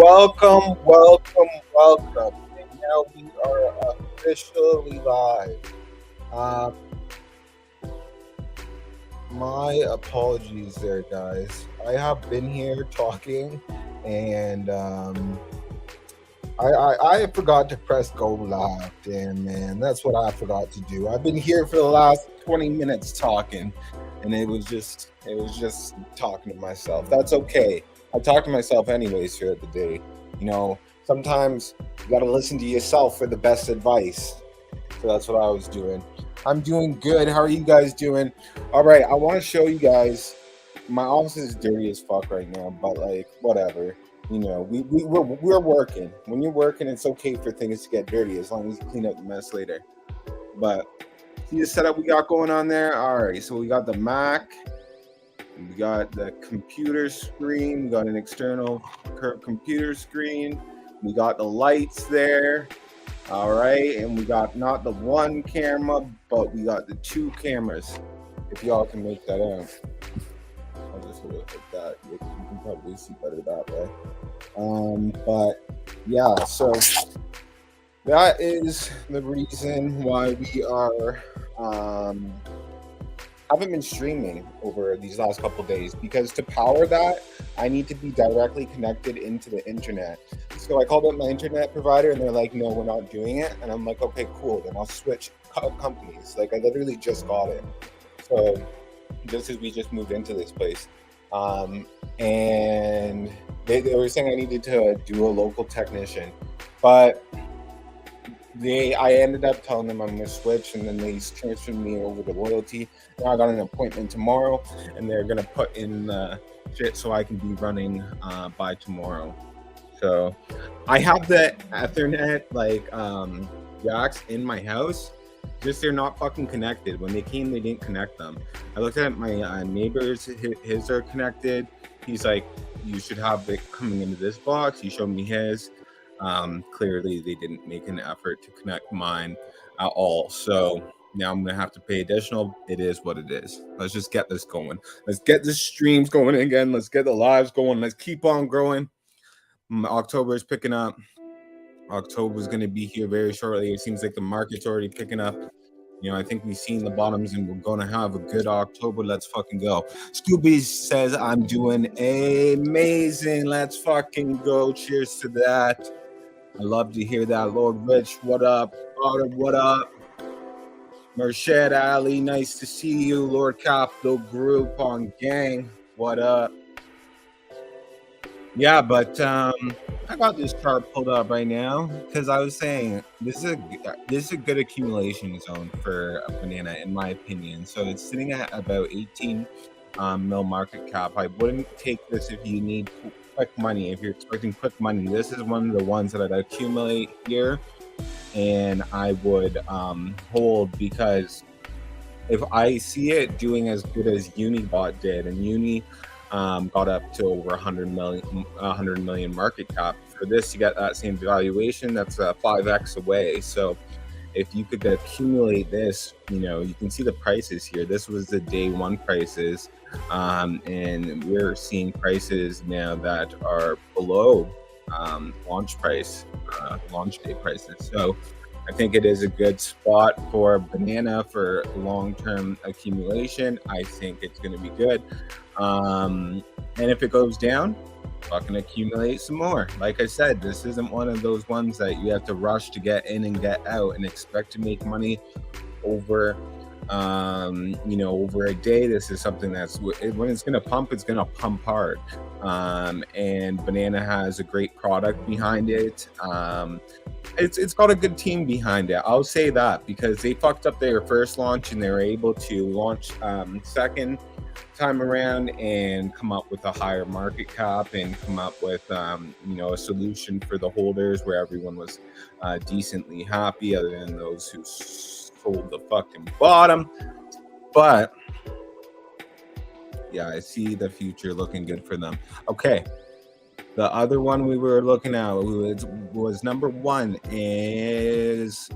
welcome. And now we are officially live. Um, my apologies there, guys. I have been here talking, and I forgot to press go live. Damn, man, that's what I forgot to do. I've been here for the last 20 minutes talking, and it was just talking to myself. That's okay. I talk to myself anyways throughout the day. Sometimes you got to listen to yourself for the best advice. So that's what I was doing. I'm doing good. How are you guys doing? All right, I want to show you guys. My office is dirty as fuck right now, but like whatever. We're working. When you're working, it's okay for things to get dirty as long as you clean up the mess later. But see the setup we got going on there. All right, so we got the Mac. We got the computer screen. We got an external computer screen. We got the lights there. All right, and we got not the one camera, but we got the two cameras. If y'all can make that out, I'll just hold it like that. You can probably see better that way. But yeah, so that is the reason why we are haven't been streaming over these last couple days, because to power that, I need to be directly connected into the internet. So I called up my internet provider and they're like, no, we're not doing it. And I'm like, okay, cool. Then I'll switch companies. Like I literally just got it. So just as we just moved into this place. And they were saying I needed to do a local technician, but I ended up telling them I'm gonna switch, and then they transferred me over to Loyalty. Now I got an appointment tomorrow, and they're gonna put in the shit so I can be running by tomorrow. So I have the Ethernet jacks in my house, just they're not fucking connected. When they came, they didn't connect them. I looked at my neighbors; his are connected. He's like, you should have it coming into this box. He showed me his. Clearly they didn't make an effort to connect mine at all, so now I'm gonna have to pay additional. It is what it is. Let's just get this going. Let's get the streams going again. Let's get the lives going. Let's keep on growing. October is picking up. October is going to be here very shortly. It seems like the market's already picking up. I think we've seen the bottoms and we're going to have a good October. Let's fucking go. Scooby says I'm doing amazing. Let's fucking go. Cheers to that. I love to hear that. Lord Rich, what up? Carter, what up? Merched Ali, nice to see you. Lord Capital Group on gang, what up? Yeah, but I got this chart pulled up right now because I was saying this is a good accumulation zone for a banana, in my opinion. So it's sitting at about 18 mil market cap. I wouldn't take this if you need quick money. If you're expecting quick money, this is one of the ones that I'd accumulate here, and I would hold, because if I see it doing as good as Unibot did, and Uni got up to over 100 million market cap. For this, you get that same valuation. That's 5x away. So if you could accumulate this, you can see the prices here. This was the day one prices, and we're seeing prices now that are below launch day prices. So I think it is a good spot for banana for long-term accumulation. I think it's going to be good. And if it goes down, fucking accumulate some more. Like I said, this isn't one of those ones that you have to rush to get in and get out and expect to make money over over a day. This is something that's, when it's going to pump, it's going to pump hard. And banana has a great product behind it. It's got a good team behind it. I'll say that, because they fucked up their first launch and they were able to launch second time around and come up with a higher market cap and come up with a solution for the holders where everyone was decently happy, other than those who sold the fucking bottom. But yeah, I see the future looking good for them. Okay, the other one we were looking at was number one is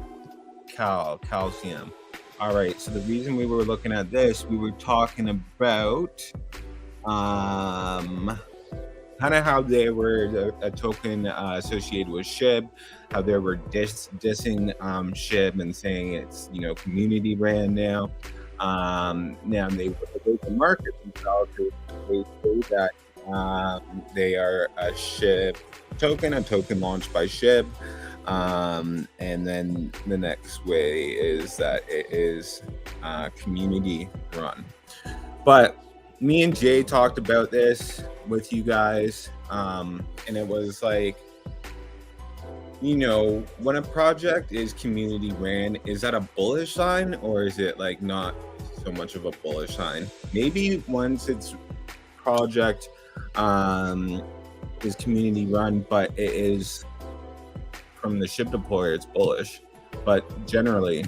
calcium. All right, so the reason we were looking at this, we were talking about kind of how they were a token associated with SHIB, how they were dissing SHIB and saying it's community ran now. Now they can market themselves. They say that they are a SHIB token, a token launched by SHIB. And then the next way is that it is community run. But me and Jay talked about this with you guys, and it was like, when a project is community ran, is that a bullish sign or is it like not so much of a bullish sign? Maybe once it's project is community run, but it is from the SHIB deployer, it's bullish. But generally,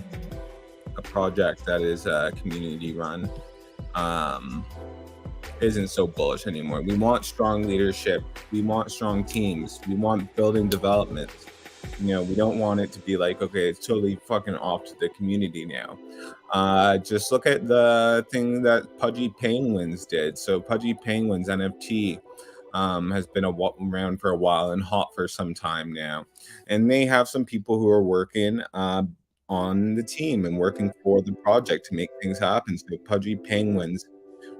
a project that is community run isn't so bullish anymore. We want strong leadership. We want strong teams. We want building development. We don't want it to be like, okay, it's totally fucking off to the community now. Just look at the thing that Pudgy Penguins did. So Pudgy Penguins NFT has been around for a while and hot for some time now. And they have some people who are working on the team and working for the project to make things happen. So Pudgy Penguins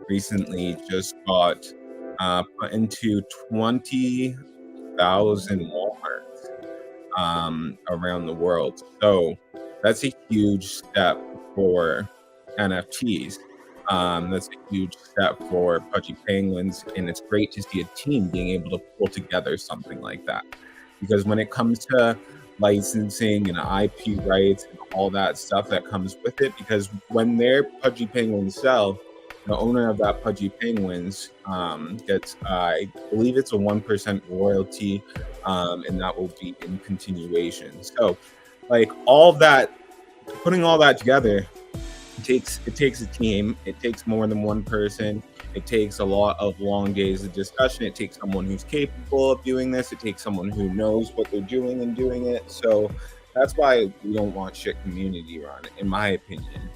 recently just got put into 20,000 Walmarts around the world. So that's a huge step for NFTs. That's a huge step for Pudgy Penguins, and it's great to see a team being able to pull together something like that. Because when it comes to licensing and IP rights and all that stuff that comes with it, because when their Pudgy Penguins sell, the owner of that Pudgy Penguins gets, I believe it's a 1% royalty, and that will be in continuation. So, like all that, putting all that together, it takes a team. It takes more than one person. It takes a lot of long days of discussion. It takes someone who's capable of doing this. It takes someone who knows what they're doing and doing it. So that's why we don't want shit community run, in my opinion.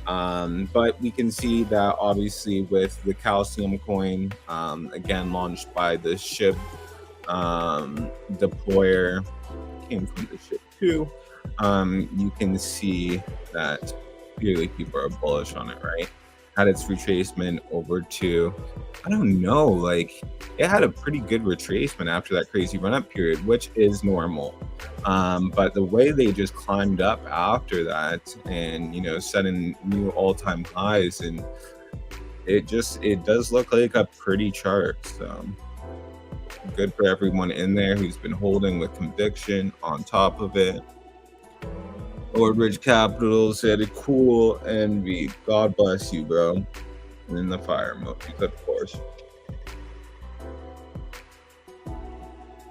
But we can see that obviously with the Calcium coin, again launched by the SHIB deployer, came from the SHIB too. You can see that clearly people are bullish on it, right? Had its retracement over to, I don't know, like it had a pretty good retracement after that crazy run-up period, which is normal. But the way they just climbed up after that and, setting new all-time highs, and it does look like a pretty chart. So good for everyone in there who's been holding with conviction on top of it. Lord Rich Capital said, cool envy. God bless you, bro. And in the fire emojis, of course.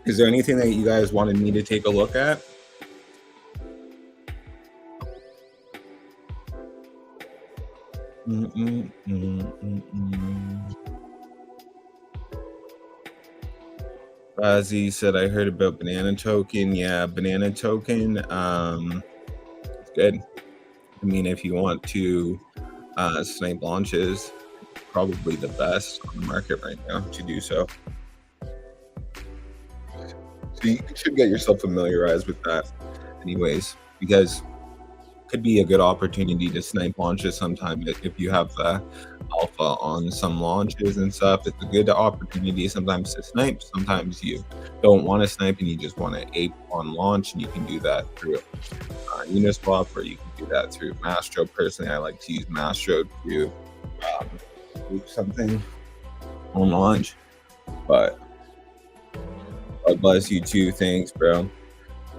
Is there anything that you guys wanted me to take a look at? Bazzi said, I heard about Banana Token. Yeah, Banana Token. Good. I mean, if you want to snipe launches, probably the best on the market right now to do so. So you should get yourself familiarized with that anyways, because it could be a good opportunity to snipe launches sometime if you have alpha on some launches and stuff. It's a good opportunity sometimes to snipe. Sometimes you don't want to snipe and you just want to ape on launch, and you can do that through Uniswap, or you can do that through Mastro. Personally, I like to use Mastro to do something on launch. But God bless you too. Thanks, bro.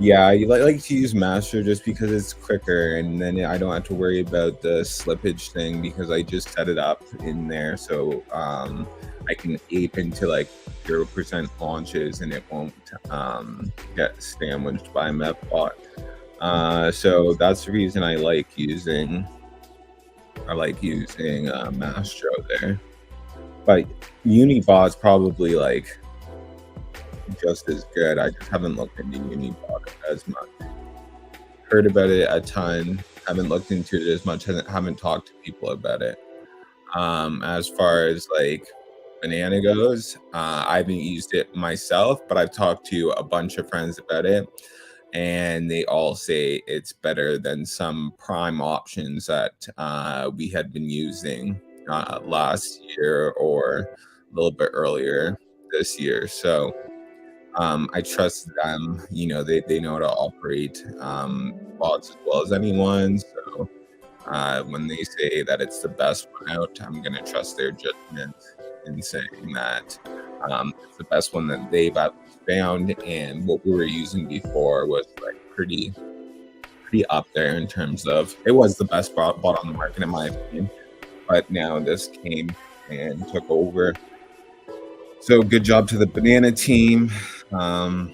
Yeah, I like to use Mastro just because it's quicker, and then I don't have to worry about the slippage thing because I just set it up in there, so I can ape into like 0% launches and it won't get sandwiched by Mepbot. So that's the reason I like using Mastro there. But Unibot's probably like just as good. I just haven't looked into Unibot as much. Heard about it a ton. Haven't looked into it as much. Haven't talked to people about it. As far as like Banana goes. I haven't used it myself, but I've talked to a bunch of friends about it, and they all say it's better than some prime options that we had been using last year or a little bit earlier this year. So I trust them. They know how to operate bots as well as anyone. So when they say that it's the best one out, I'm going to trust their judgment in saying that it's the best one that they've found. And what we were using before was like pretty up there in terms of it was the best bot on the market in my opinion. But now this came and took over. So good job to the Banana team. I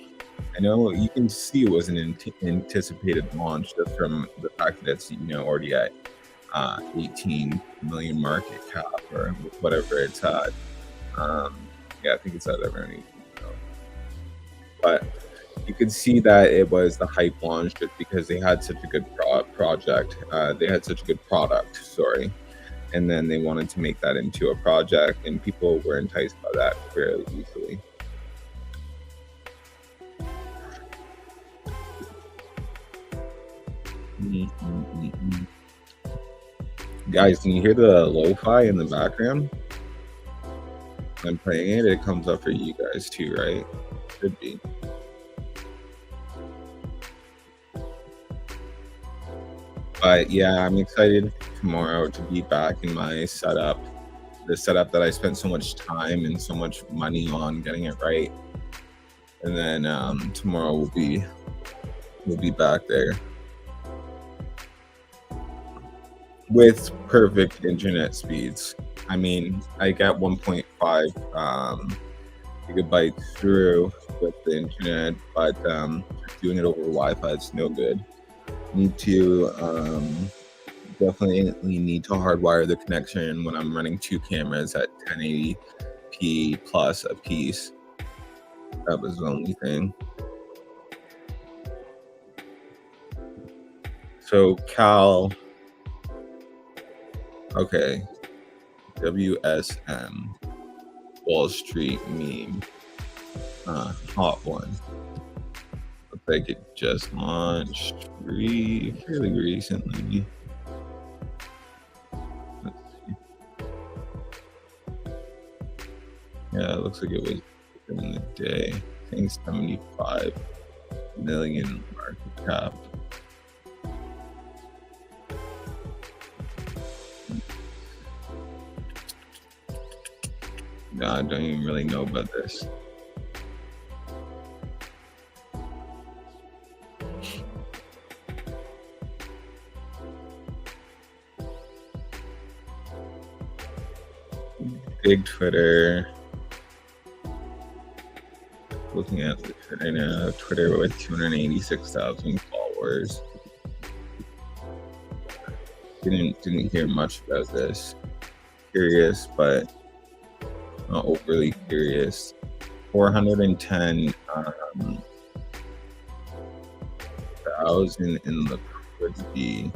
know you can see it was an anticipated launch just from the fact that it's already at 18 million market cap or whatever it's at. Yeah, I think it's at around 18. But you could see that it was the hype launch just because they had such a good project. They had such a good product, sorry. And then they wanted to make that into a project, and people were enticed by that fairly easily. Guys, can you hear the lo-fi in the background? I'm playing it. It comes up for you guys too, right? Should be. But yeah, I'm excited tomorrow to be back in my setup. The setup that I spent so much time and so much money on getting it right. And then tomorrow we'll be back there with perfect internet speeds. I mean, I got 1.5 gigabytes through with the internet, but doing it over Wi-Fi is no good. Need to definitely need to hardwire the connection when I'm running two cameras at 1080p plus a piece. That was the only thing. So Cal, okay, WSM, Wall Street meme, hot one. Looks like it just launched fairly recently. Let's see. Yeah, it looks like it was in the day. I think 75 million market cap. No, I don't even really know about this. Big Twitter. Looking at the Twitter now, Twitter with 286,000 followers. Didn't hear much about this. Curious, but not overly curious. 410,000 in liquidity.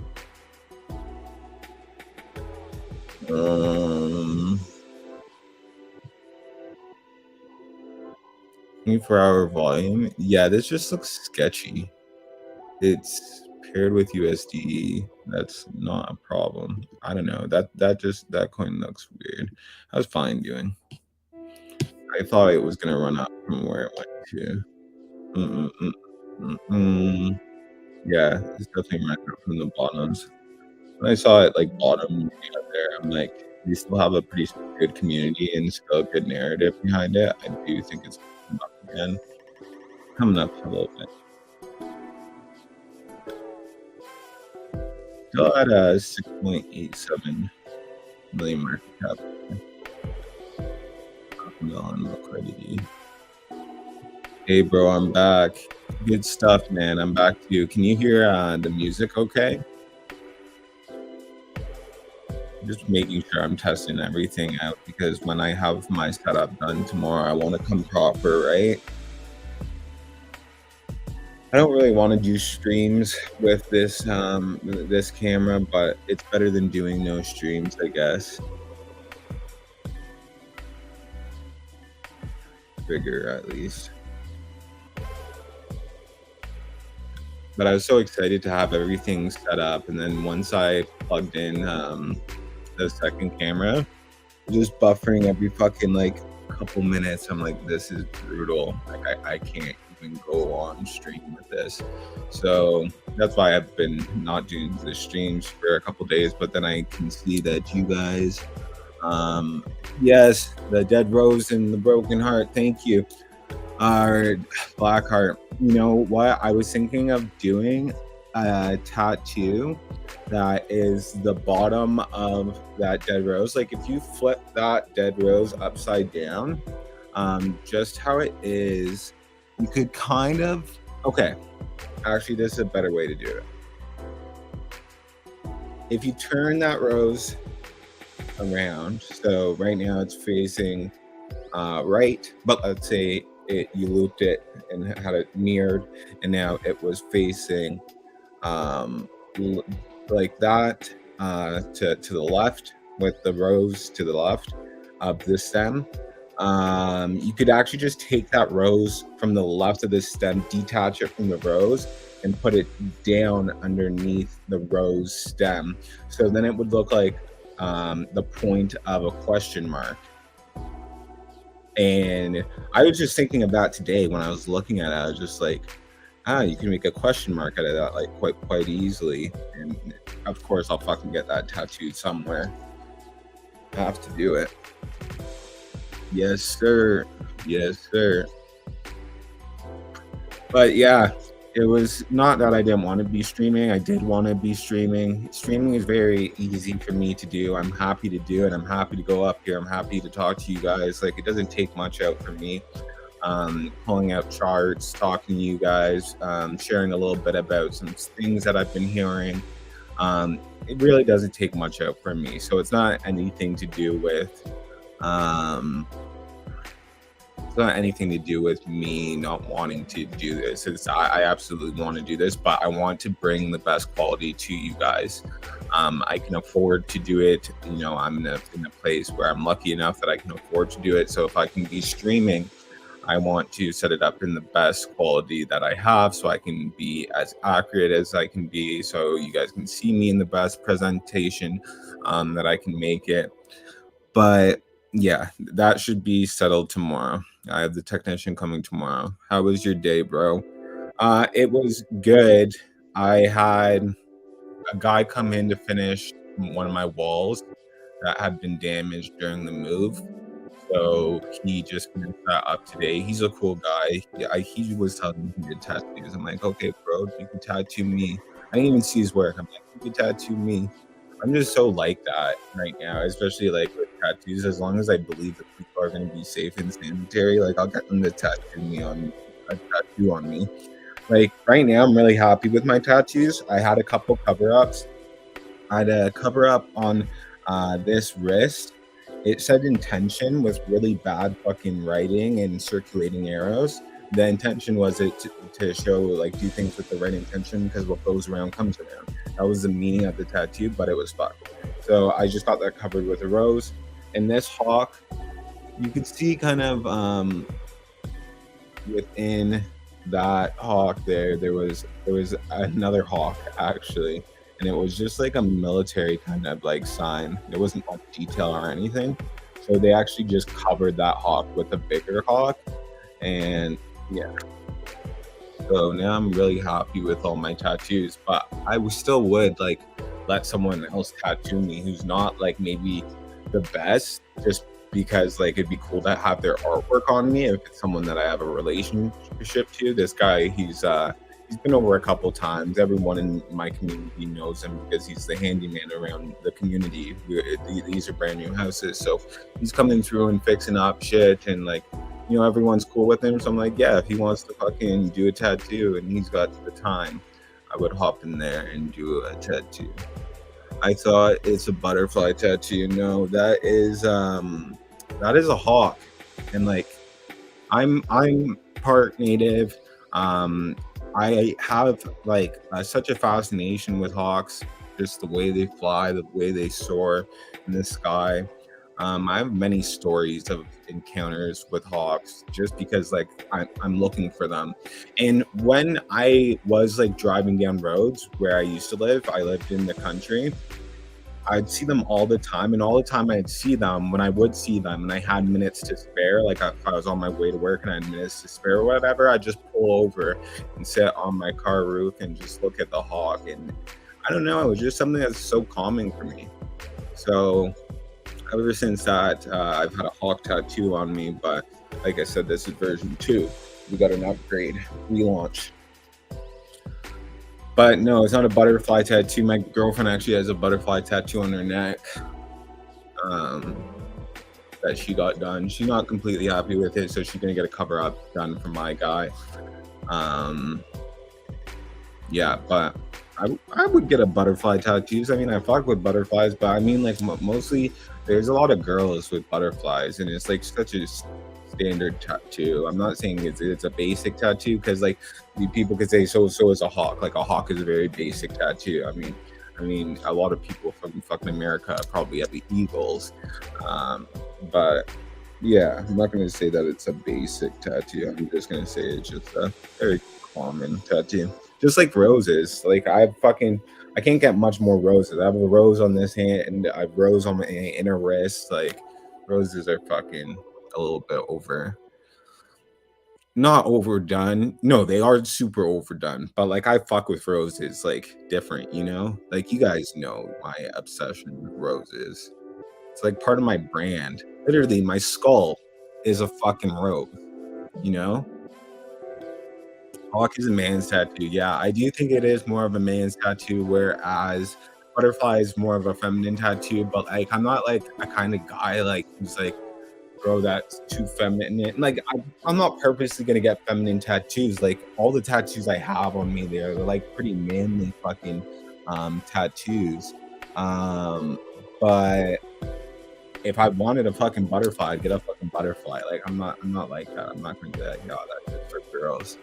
24-hour volume. Yeah, this just looks sketchy. It's paired with USD. That's not a problem. I don't know. That coin looks weird. I was fine doing. I thought it was gonna run up from where it went to. Yeah, it's definitely ran up from the bottoms. When I saw it like bottom there, I'm like, we still have a pretty good community and still a good narrative behind it. I do think it's coming up a little bit. Still at a 6.87 million market cap. On liquidity. Hey bro, I'm back. Good stuff, man. I'm back to you. Can you hear the music okay? Just making sure I'm testing everything out because when I have my setup done tomorrow, I want to come proper, right? I don't really want to do streams with this this camera, but it's better than doing no streams, I guess. bigger at least. But I was so excited to have everything set up, and then once I plugged in the second camera, just buffering every fucking like couple minutes. I'm like, this is brutal. Like I can't even go on stream with this. So that's why I've been not doing the streams for a couple days. But then I can see that you guys, yes, the Dead Rose and the Broken Heart, thank you. Our Blackheart. You know what? I was thinking of doing a tattoo that is the bottom of that dead rose. Like if you flip that dead rose upside down, just how it is, you could kind of, okay, actually this is a better way to do it. If you turn that rose around, so right now it's facing right, but let's say you looped it and had it mirrored, and now it was facing like that to the left, with the rose to the left of the stem. You could actually just take that rose from the left of the stem, detach it from the rose, and put it down underneath the rose stem. So then it would look like the point of a question mark. And I was just thinking of that today when I was looking at it. I was just like, you can make a question mark out of that like quite easily. And of course I'll fucking get that tattooed somewhere. I have to do it. Yes, sir. Yes, sir. But yeah, it was not that I didn't want to be streaming. I did want to be streaming. Streaming is very easy for me to do. I'm happy to do it. I'm happy to go up here. I'm happy to talk to you guys. Like, it doesn't take much out for me. Pulling out charts, talking to you guys, sharing a little bit about some things that I've been hearing. It really doesn't take much out for me. So it's not anything to do with it's not anything to do with me not wanting to do this. I absolutely want to do this, but I want to bring the best quality to you guys. I can afford to do it. You know, I'm in a place where I'm lucky enough that I can afford to do it. So if I can be streaming, I want to set it up in the best quality that I have, so I can be as accurate as I can be, so you guys can see me in the best presentation that I can make it. But yeah, that should be settled tomorrow. I have the technician coming tomorrow. How was your day, bro? It was good. I had a guy come in to finish one of my walls that had been damaged during the move. So he just finished that up today. He's a cool guy. He was telling me he did tattoos. I'm like, okay, bro, you can tattoo me. I didn't even see his work. I'm like, you can tattoo me. I'm just so like that right now, especially like with tattoos. As long as I believe that people are going to be safe and sanitary, like I'll get them to tattoo on me. Like right now, I'm really happy with my tattoos. I had a couple cover-ups. I had a cover-up on this wrist. It said intention with really bad fucking writing and circulating arrows. The intention was to show, like, do things with the right intention, because what goes around comes around. That was the meaning of the tattoo, but it was fucked. So I just got that covered with a rose. And this hawk, you could see kind of within that hawk there was another hawk actually. And it was just like a military kind of like sign. There wasn't much detail or anything. So they actually just covered that hawk with a bigger hawk. And yeah. So now I'm really happy with all my tattoos. But I still would like let someone else tattoo me who's not like maybe the best, just because like it'd be cool to have their artwork on me if it's someone that I have a relationship to. This guy, he's been over a couple times. Everyone in my community knows him because he's the handyman around the community. These are brand new houses, so he's coming through and fixing up shit, and like, you know, everyone's cool with him. So I'm like, yeah, if he wants to fucking do a tattoo and he's got the time, I would hop in there and do a tattoo. I thought it's a butterfly tattoo. No, that is a hawk, and like I'm part native. I have like such a fascination with hawks, just the way they fly, the way they soar in the sky. I have many stories of encounters with hawks just because like I'm looking for them. And when I was like driving down roads where I used to live, I lived in the country. I'd see them all the time, and all the time I'd see them, when I would see them and I had minutes to spare, like if I was on my way to work and I had minutes to spare or whatever, I'd just pull over and sit on my car roof and just look at the hawk. And I don't know, it was just something that's so calming for me. So ever since that, I've had a hawk tattoo on me, but like I said, this is version 2. We got an upgrade, relaunch. But no, it's not a butterfly tattoo. My girlfriend actually has a butterfly tattoo on her neck um, that she got done. She's not completely happy with it, so she's gonna get a cover up done for my guy. Yeah, but I would get a butterfly tattoos. I mean, I fuck with butterflies, but I mean, like mostly there's a lot of girls with butterflies, and it's like such a standard tattoo. I'm not saying it's a basic tattoo because like people could say so is a hawk. Like a hawk is a very basic tattoo. I mean, a lot of people from fucking America probably have the eagles, but yeah, I'm not gonna say that it's a basic tattoo. I'm just gonna say it's just a very common tattoo. Just like roses. Like I can't get much more roses. I have a rose on this hand and I have rose on my inner wrist. Like roses are fucking a little bit not overdone. No, they are super overdone. But like I fuck with roses like different, you know? Like you guys know my obsession with roses. It's like part of my brand. Literally, my skull is a fucking rose, you know? Hawk is a man's tattoo. Yeah, I do think it is more of a man's tattoo, whereas butterfly is more of a feminine tattoo. But like, I'm not like a kind of guy like who's like, bro, that's too feminine. Like, I'm not purposely gonna get feminine tattoos. Like, all the tattoos I have on me, they're like pretty manly fucking tattoos. But if I wanted a fucking butterfly, I'd get a fucking butterfly. Like, I'm not like that. I'm not gonna be like, yo, that's just for girls.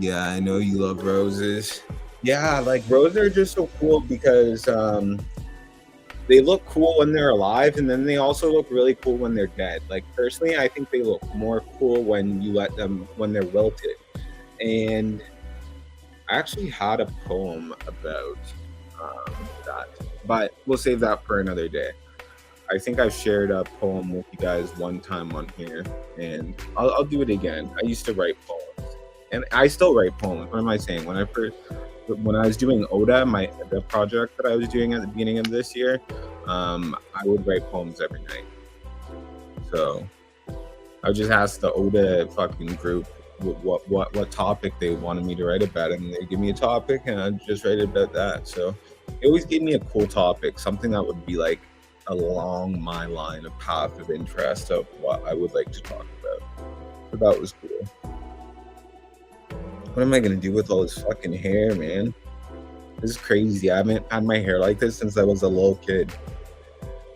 Yeah, I know you love roses. Yeah, like roses are just so cool because they look cool when they're alive, and then they also look really cool when they're dead. Like personally, I think they look more cool when you let them when they're wilted. And I actually had a poem about that, but we'll save that for another day. I think I've shared a poem with you guys one time on here, and I'll do it again. I used to write poems, and I still write poems. What am I saying? When I was doing Oda, the project that I was doing at the beginning of this year, I would write poems every night. So I would just ask the Oda fucking group what topic they wanted me to write about, and they give me a topic, and I'd just write about that. So it always gave me a cool topic, something that would be like along my line of path of interest of what I would like to talk about. So that was cool. What am I gonna do with all this fucking hair, man? This is crazy. I haven't had my hair like this since I was a little kid.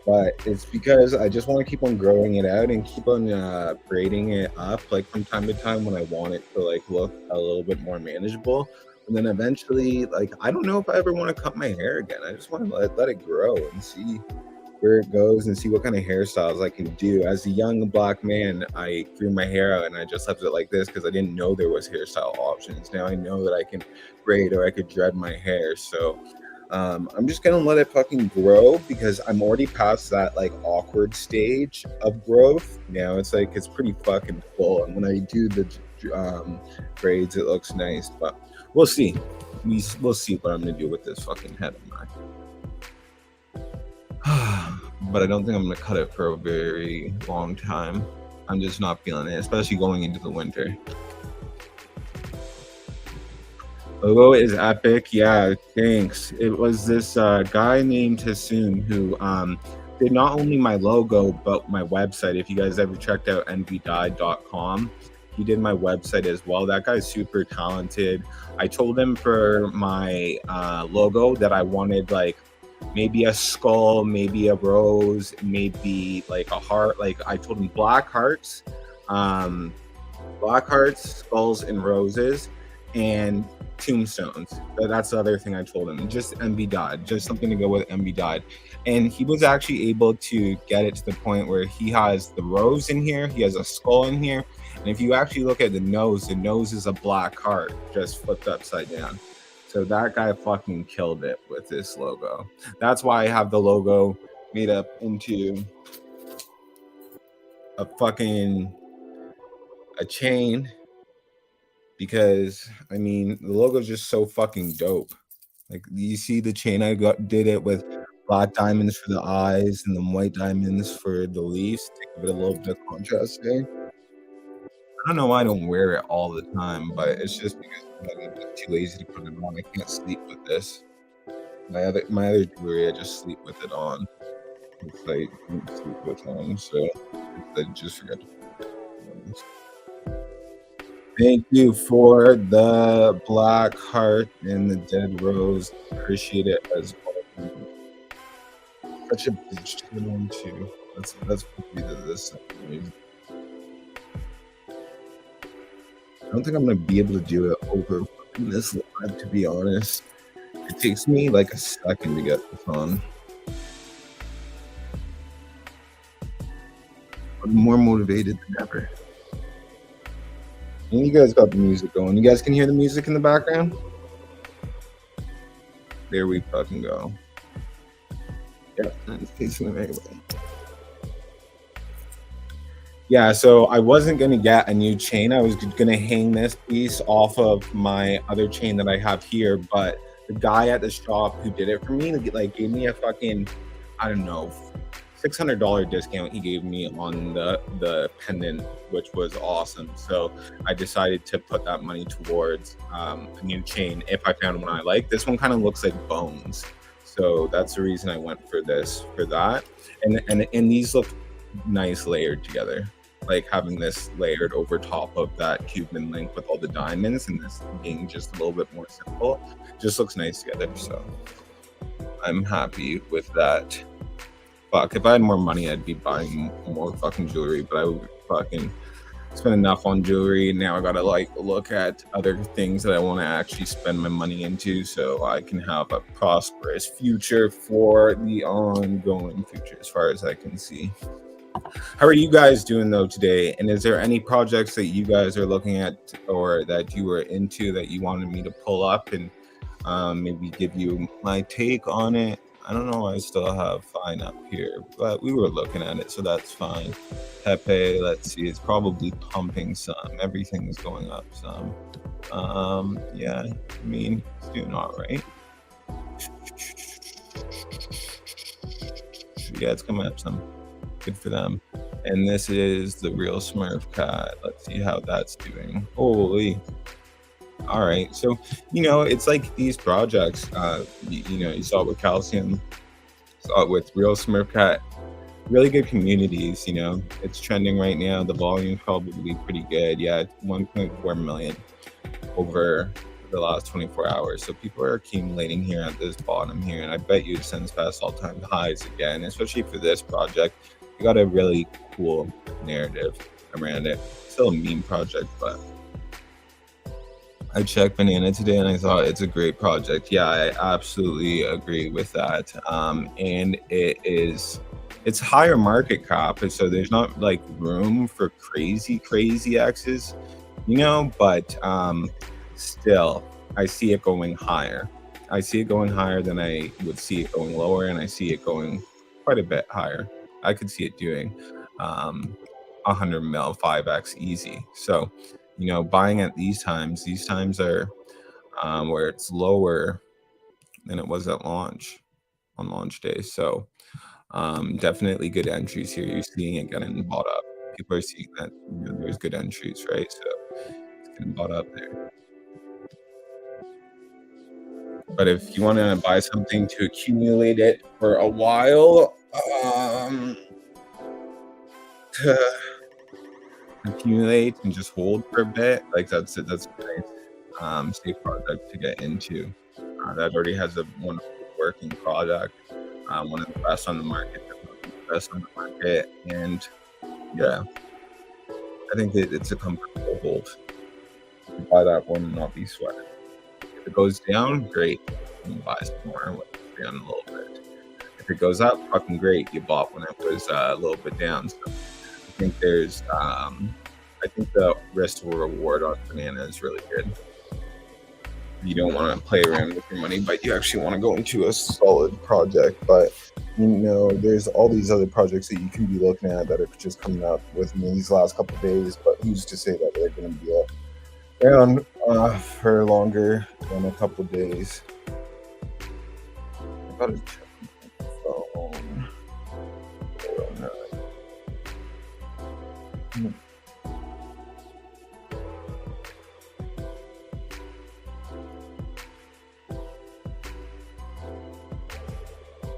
But it's because I just want to keep on growing it out and keep on braiding it up like from time to time when I want it to like look a little bit more manageable. And then eventually, like I don't know if I ever want to cut my hair again. I just want to let it grow and see where it goes and see what kind of hairstyles I can do. As a young black man, I grew my hair out and I just left it like this because I didn't know there was hairstyle options. Now I know that I can braid or I could dread my hair. So I'm just gonna let it fucking grow because I'm already past that like awkward stage of growth. Now it's like it's pretty fucking full, and when I do the braids, it looks nice. But we'll see. We'll see what I'm gonna do with this fucking head of mine. But I don't think I'm gonna cut it for a very long time. I'm just not feeling it, especially going into the winter. Logo is epic. Yeah, thanks. It was this guy named Hassoon who did not only my logo but my website. If you guys ever checked out envydied.com, he did my website as well. That guy's super talented. I told him for my logo that I wanted like maybe a skull, maybe a rose, maybe like a heart. Like I told him black hearts, skulls, and roses. And tombstones. That's the other thing I told him. Just MB died, just something to go with MB died. And he was actually able to get it to the point where he has the rose in here, he has a skull in here, and if you actually look at the nose is a black heart just flipped upside down. So that guy fucking killed it with this logo. That's why I have the logo made up into a chain, because I mean the logo is just so fucking dope. Like, you see the chain I did it with black diamonds for the eyes and then white diamonds for the leaves to give it a little bit of contrast there. I don't know why I don't wear it all the time, but it's just because I'm too lazy to put it on. I can't sleep with this. My other jewelry, I just sleep with it on. It's like I don't sleep with on, so I just forgot to put it on. Thank you for the black heart and the dead rose. Appreciate it as well. Such a bitch to get on too. That's what we did this. I don't think I'm gonna be able to do it over this live, to be honest. It takes me like a second to get this on. I'm more motivated than ever. And you guys got the music going. You guys can hear the music in the background? There we fucking go. Yeah, it's facing the right way. Yeah, so I wasn't gonna get a new chain. I was gonna hang this piece off of my other chain that I have here, but the guy at the shop who did it for me, like, gave me a fucking, I don't know, $600 discount he gave me on the pendant, which was awesome. So I decided to put that money towards a new chain if I found one I like. This one kind of looks like bones, so that's the reason I went for that. And these look nice layered together, like having this layered over top of that Cuban link with all the diamonds and this being just a little bit more simple, just looks nice together. So I'm happy with that. Fuck, if I had more money, I'd be buying more fucking jewelry, but I would fucking spend enough on jewelry. Now I gotta like look at other things that I want to actually spend my money into so I can have a prosperous future for the ongoing future as far as I can see. How are you guys doing though today? And is there any projects that you guys are looking at or that you were into that you wanted me to pull up and maybe give you my take on it? I don't know. I still have fine up here, but we were looking at it, so that's fine. Pepe, let's see, it's probably pumping some. Everything is going up some. Yeah, I mean, it's doing all right. Yeah, it's coming up some. Good for them. And this is the real Smurf cat. Let's see how that's doing. Holy. All right, so it's like these projects. You saw it with Calcium, saw it with Real Smurf Cat. Really good communities. It's trending right now. The volume's probably pretty good. Yeah, 1.4 million over the last 24 hours. So people are accumulating here at this bottom here, and I bet you it sends past all-time highs again. Especially for this project, you got a really cool narrative around it. Still a meme project, but. I checked Banana today and I thought it's a great project. Yeah, I absolutely agree with that. And it's higher market cap, so there's not like room for crazy X's, but still I see it going higher. I see it going higher than I would see it going lower, and I see it going quite a bit higher. I could see it doing 100 mil 5x easy. So buying at these times are where it's lower than it was at launch on launch day. So definitely good entries here. You're seeing it getting bought up. People are seeing that there's good entries, right? So it's getting bought up there. But if you want to buy something to accumulate it for a while, to accumulate and just hold for a bit, like that's a nice safe project to get into. That already has a wonderful working product, one of the best on the market, and yeah, I think it's a comfortable hold. You buy that one and not be sweating. If it goes down, great, you buy some more when it's down a little bit. If it goes up, fucking great, you bought when it was a little bit down. So I think I think the risk to reward on Banana is really good. You don't want to play around with your money, but you actually want to go into a solid project. But there's all these other projects that you can be looking at that are just coming up within these last couple of days. But who's to say that they're going to be around for longer than a couple of days? I gotta check my phone. Oh, no.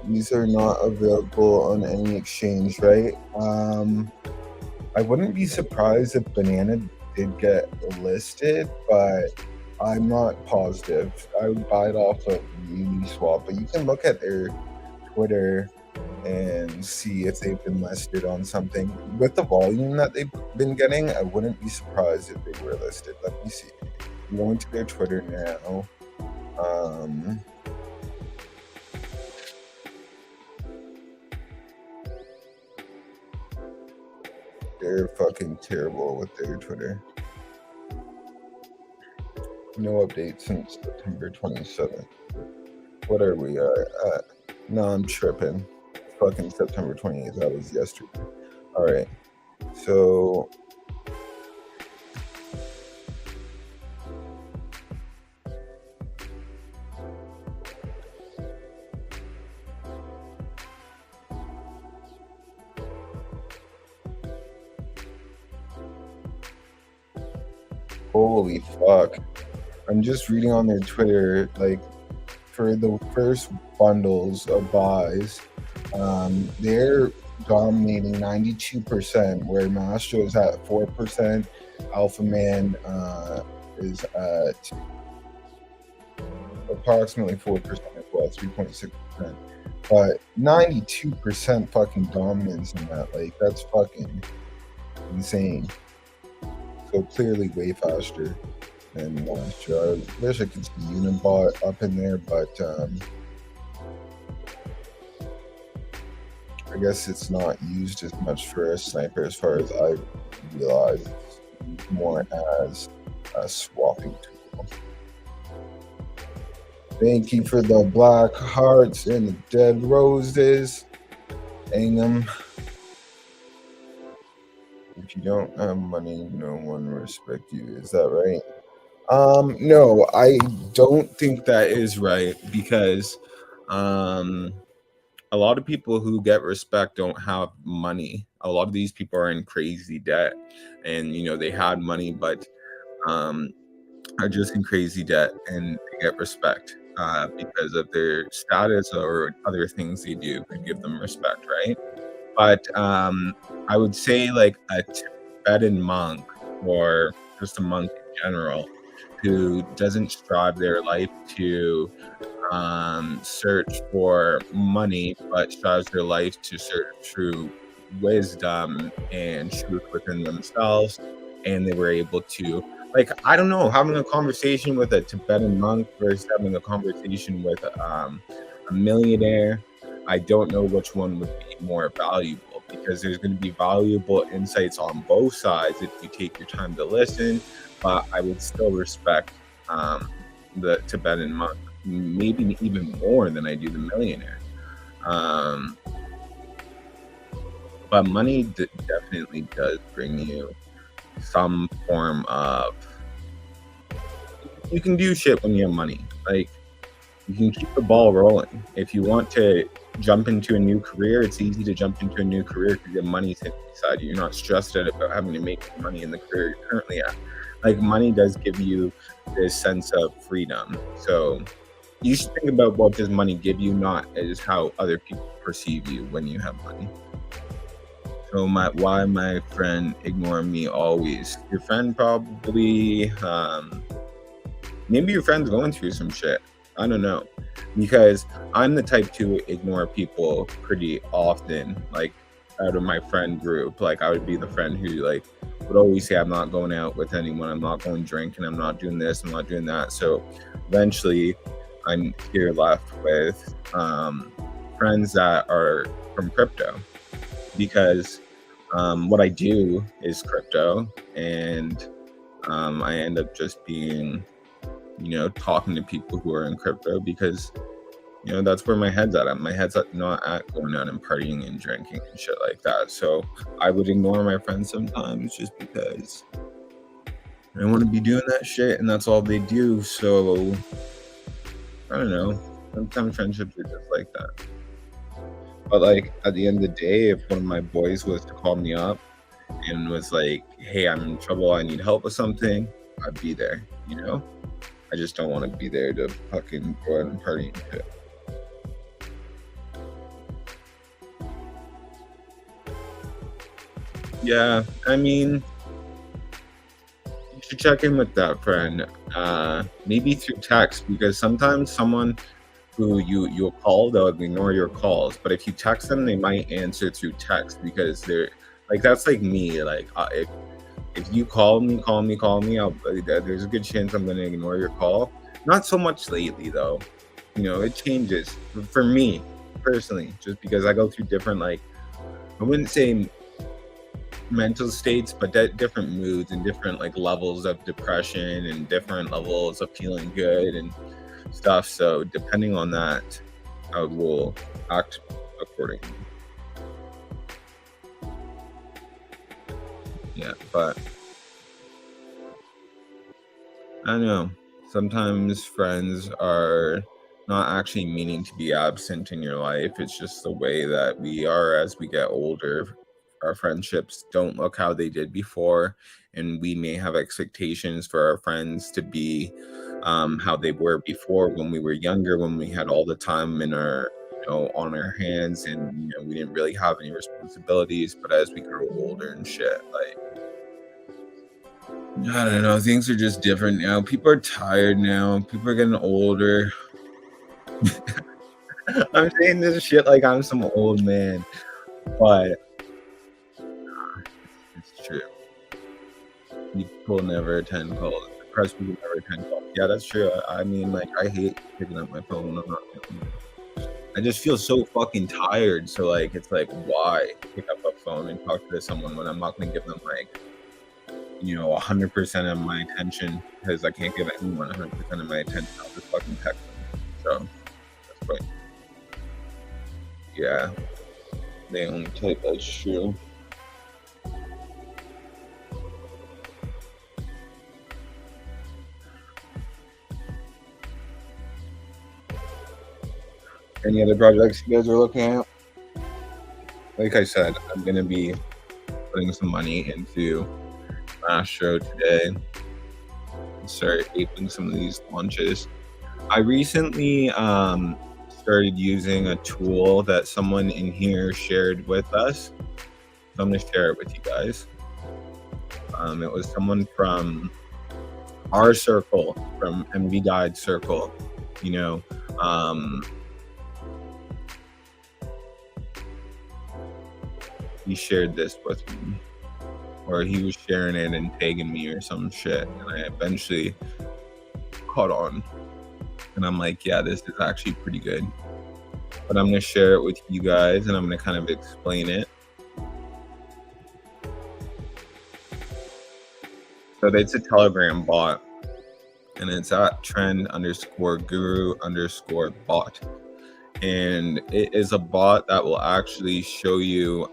These are not available on any exchange, right? I wouldn't be surprised if Banana did get listed, but I'm not positive. I would buy it off of Uniswap, but you can look at their Twitter and see if they've been listed on something. With the volume that they've been getting, I wouldn't be surprised if they were listed. Let me see. I'm going to their Twitter now. They're fucking terrible with their Twitter. No update since September 27th. What are we at? No, I'm tripping. Fucking September 28th. That was yesterday. All right. So holy fuck. I'm just reading on their Twitter, like, for the first bundles of buys, they're dominating 92%, where Mastro is at 4%, Alpha Man is at approximately 4% as well, 3.6%. But 92% fucking dominance in that, like, that's fucking insane. So clearly way faster than Mastro. I wish I could see Unibot up in there, but I guess it's not used as much for a sniper as far as I realize. It's used more as a swapping tool. Thank you for the black hearts and the dead roses. Hang them. If you don't have money, no one will respect you. Is that right? No, I don't think that is right, because a lot of people who get respect don't have money. A lot of these people are in crazy debt, and they had money, but are just in crazy debt, and they get respect because of their status or other things they do could give them respect, right? But I would say, like, a Tibetan monk, or just a monk in general, who doesn't strive their life to search for money, but strives their life to search through wisdom and truth within themselves, and they were able to, like, I don't know, having a conversation with a Tibetan monk versus having a conversation with a millionaire, I don't know which one would be more valuable, because there's going to be valuable insights on both sides if you take your time to listen. But I would still respect the Tibetan monk maybe even more than I do the millionaire. But money definitely does bring you some form of, you can do shit when you have money. Like, you can keep the ball rolling. If you want to jump into a new career, it's easy to jump into a new career because your money's inside you. You're not stressed out about having to make money in the career you're currently at. Like, money does give you this sense of freedom. So you should think about what does money give you, not as how other people perceive you when you have money. So why my friend ignore me always? Your friend probably, maybe your friend's going through some shit. I don't know, because I'm the type to ignore people pretty often. Like, out of my friend group, like, I would be the friend who, like, would always say, I'm not going out with anyone, I'm not going drinking, I'm not doing this, I'm not doing that. So eventually I'm here left with friends that are from crypto, because what I do is crypto, and I end up just being, talking to people who are in crypto, because that's where my head's at. My head's not at going out and partying and drinking and shit like that. So I would ignore my friends sometimes just because I want to be doing that shit, and that's all they do. So I don't know. Sometimes friendships are just like that. But like at the end of the day, if one of my boys was to call me up and was like, "Hey, I'm in trouble, I need help with something," I'd be there. I just don't want to be there to fucking go out and party and shit. Yeah, I mean, you should check in with that friend, maybe through text, because sometimes someone who you'll call, they'll ignore your calls, but if you text them, they might answer through text, because they're like, that's like me. Like if you call me, there's a good chance I'm going to ignore your call. Not so much lately though. It changes for me personally, just because I go through different, like, I wouldn't say mental states, but different moods and different like levels of depression and different levels of feeling good and stuff. So depending on that, I will act accordingly. Yeah, but I don't know. Sometimes friends are not actually meaning to be absent in your life. It's just the way that we are as we get older. Our friendships don't look how they did before, and we may have expectations for our friends to be how they were before, when we were younger, when we had all the time in our on our hands, and we didn't really have any responsibilities. But as we grow older and shit, like, I don't know, things are just different now. People are tired now. People are getting older. I'm saying this shit like I'm some old man, but it's true. People never attend calls. Depressed people never attend calls. Yeah, that's true. I mean, like, I hate picking up my phone. I just feel so fucking tired. So, like, it's like, why pick up a phone and talk to someone when I'm not going to give them, like, 100% of my attention, because I can't give anyone 100% of my attention. I'll just fucking text them. So, that's right. Yeah. They only type, that's true. Any other projects you guys are looking at? Like I said, I'm going to be putting some money into Astro today and start aping some of these launches. I recently started using a tool that someone in here shared with us. So I'm going to share it with you guys. It was someone from our circle, from MV Guide Circle, he shared this with me, or he was sharing it and tagging me or some shit, and I eventually caught on, and I'm like, yeah, this is actually pretty good. But I'm going to share it with you guys, and I'm going to kind of explain it. So it's a Telegram bot, and it's at trend_guru_bot. And it is a bot that will actually show you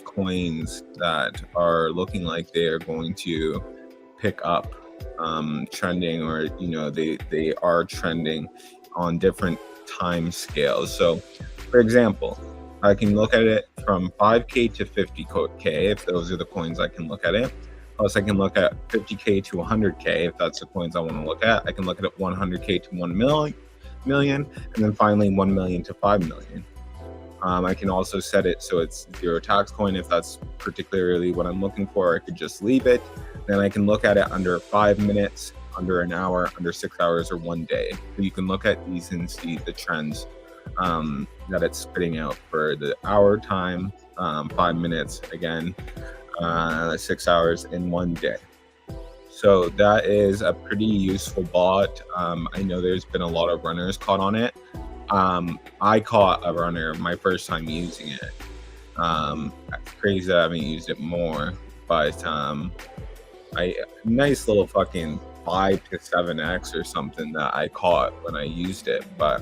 coins that are looking like they are going to pick up trending, or they are trending on different time scales. So for example, I can look at it from 5k to 50k if those are the coins I can look at it. Plus I can look at 50k to 100k if that's the coins I want to look at. I can look at it 100k to 1 million, and then finally 1 million to 5 million. I can also set it so it's zero tax coin if that's particularly what I'm looking for. I could just leave it. Then I can look at it under 5 minutes, under an hour, under 6 hours, or 1 day. So you can look at these and see the trends that it's spitting out for the hour time, 5 minutes again, 6 hours in one day. So that is a pretty useful bot. I know there's been a lot of runners caught on it. I caught a runner my first time using it. It's crazy that I haven't used it more, but nice little fucking 5 to 7x or something that I caught when I used it, but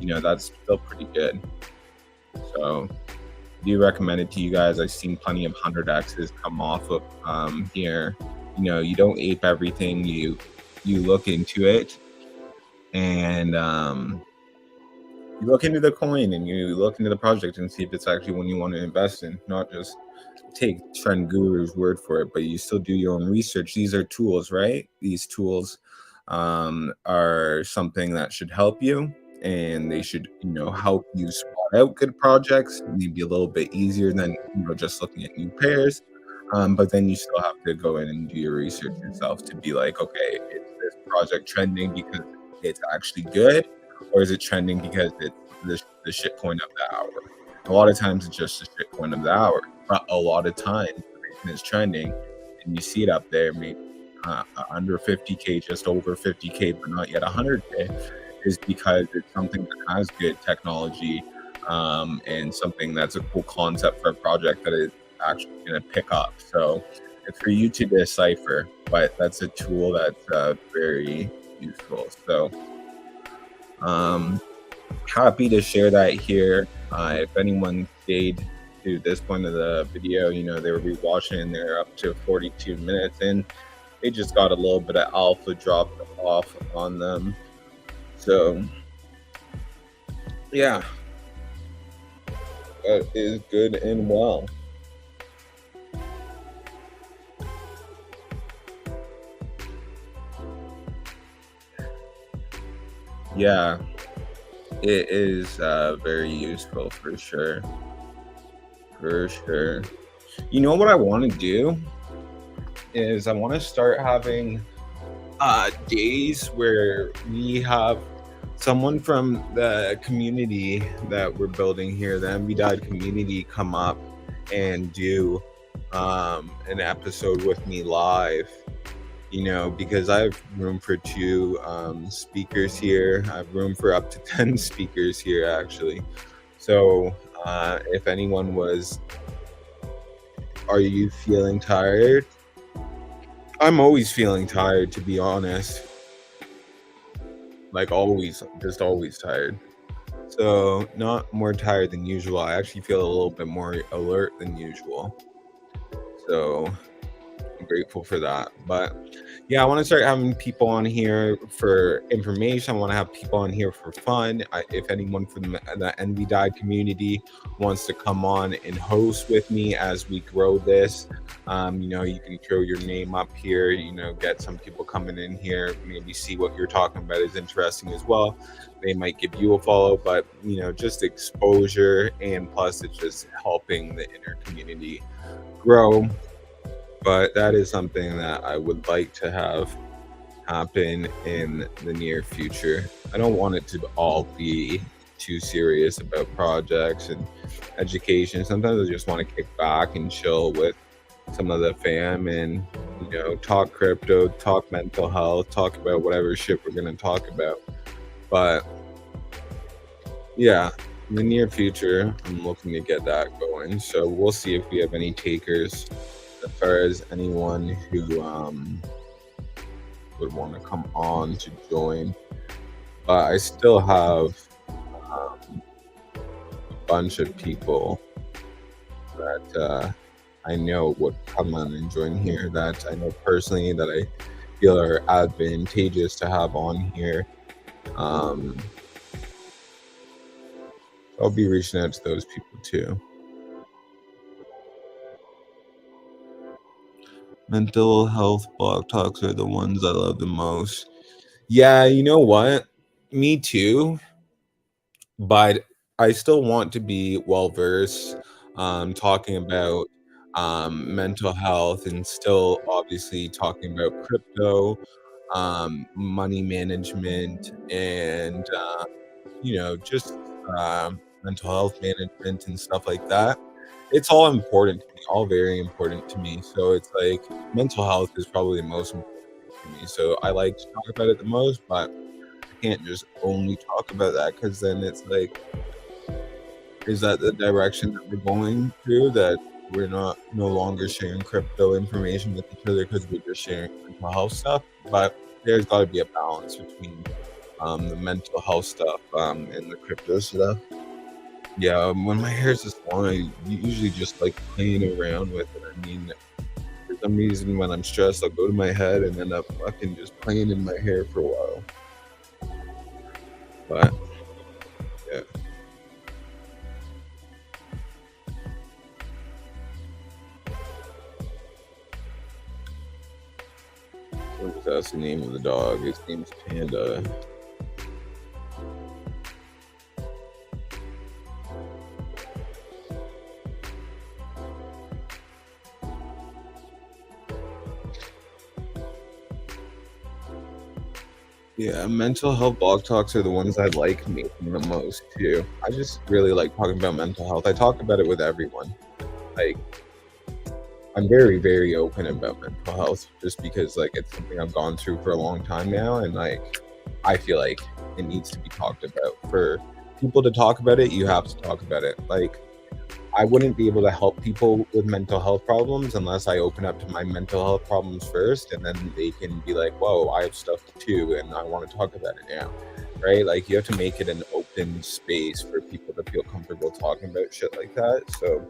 that's still pretty good. So do recommend it to you guys. I've seen plenty of 100x's come off of here. You don't ape everything, you look into it, and you look into the coin and you look into the project and see if it's actually one you want to invest in, not just take Trend Guru's word for it, but you still do your own research. These are tools, right? These tools are something that should help you, and they should help you spot out good projects, maybe a little bit easier than just looking at new pairs. But then you still have to go in and do your research yourself to be like, okay, is this project trending because it's actually good, or is it trending because it's the shit coin of the hour? A lot of times it's just the shit coin of the hour, but a lot of times the reason it's trending and you see it up there, maybe under 50K, just over 50K, but not yet 100K, is because it's something that has good technology, and something that's a cool concept for a project that is actually going to pick up. So it's for you to decipher, but that's a tool that's very useful. So happy to share that here. If anyone stayed to this point of the video, they were rewatching and they're up to 42 minutes in. They just got a little bit of alpha dropped off on them. So yeah, that is good and well. Yeah, it is very useful for sure. For sure. You know what I want to do is I want to start having days where we have someone from the community that we're building here, the MVDIED community, come up and do an episode with me live. Because I have room for 2 speakers here. I have room for up to 10 speakers here, actually. So if anyone are you feeling tired? I'm always feeling tired, to be honest. Like always, just always tired. So not more tired than usual. I actually feel a little bit more alert than usual. So I'm grateful for that. But yeah, I want to start having people on here for information. I want to have people on here for fun. If anyone from the MVDIED community wants to come on and host with me as we grow this, you can throw your name up here, get some people coming in here, maybe see what you're talking about is interesting as well. They might give you a follow, but just exposure, and plus it's just helping the inner community grow. But that is something that I would like to have happen in the near future. I don't want it to all be too serious about projects and education. Sometimes I just want to kick back and chill with some of the fam and, talk crypto, talk mental health, talk about whatever shit we're going to talk about. But yeah, in the near future, I'm looking to get that going. So we'll see if we have any takers as far as anyone who would want to come on to join. But I still have a bunch of people that I know would come on and join here, that I know personally, that I feel are advantageous to have on here. I'll be reaching out to those people too. Mental health blog talks are the ones I love the most. Yeah, you know what? Me too. But I still want to be well versed, talking about mental health, and still obviously talking about crypto, money management, and just mental health management and stuff like that. it's all important to me, all very important to me. So it's like mental health is probably the most important thing to me. So I like to talk about it the most, but I can't just only talk about that because then it's like, is that the direction that we're going through? That we're not no longer sharing crypto information with each other because we're just sharing mental health stuff. But there's got to be a balance between the mental health stuff and the crypto stuff. Yeah, when my hair's this long, I usually just like playing around with it. I mean, for some reason, when I'm stressed, I'll go to my head and end up fucking just playing in my hair for a while. But yeah, that's the name of the dog. His name's Panda. Yeah, mental health blog talks are the ones I like making the most too. I just really like talking about mental health. I talk about it with everyone. Like, I'm very, very open about mental health just because like it's something I've gone through for a long time now, and like I feel like it needs to be talked about. For people to talk about it, you have to talk about it. Like, I wouldn't be able to help people with mental health problems unless I open up to my mental health problems first, and then they can be like, whoa, I have stuff too, and I want to talk about it now. Right? Like, you have to make it an open space for people to feel comfortable talking about shit like that. So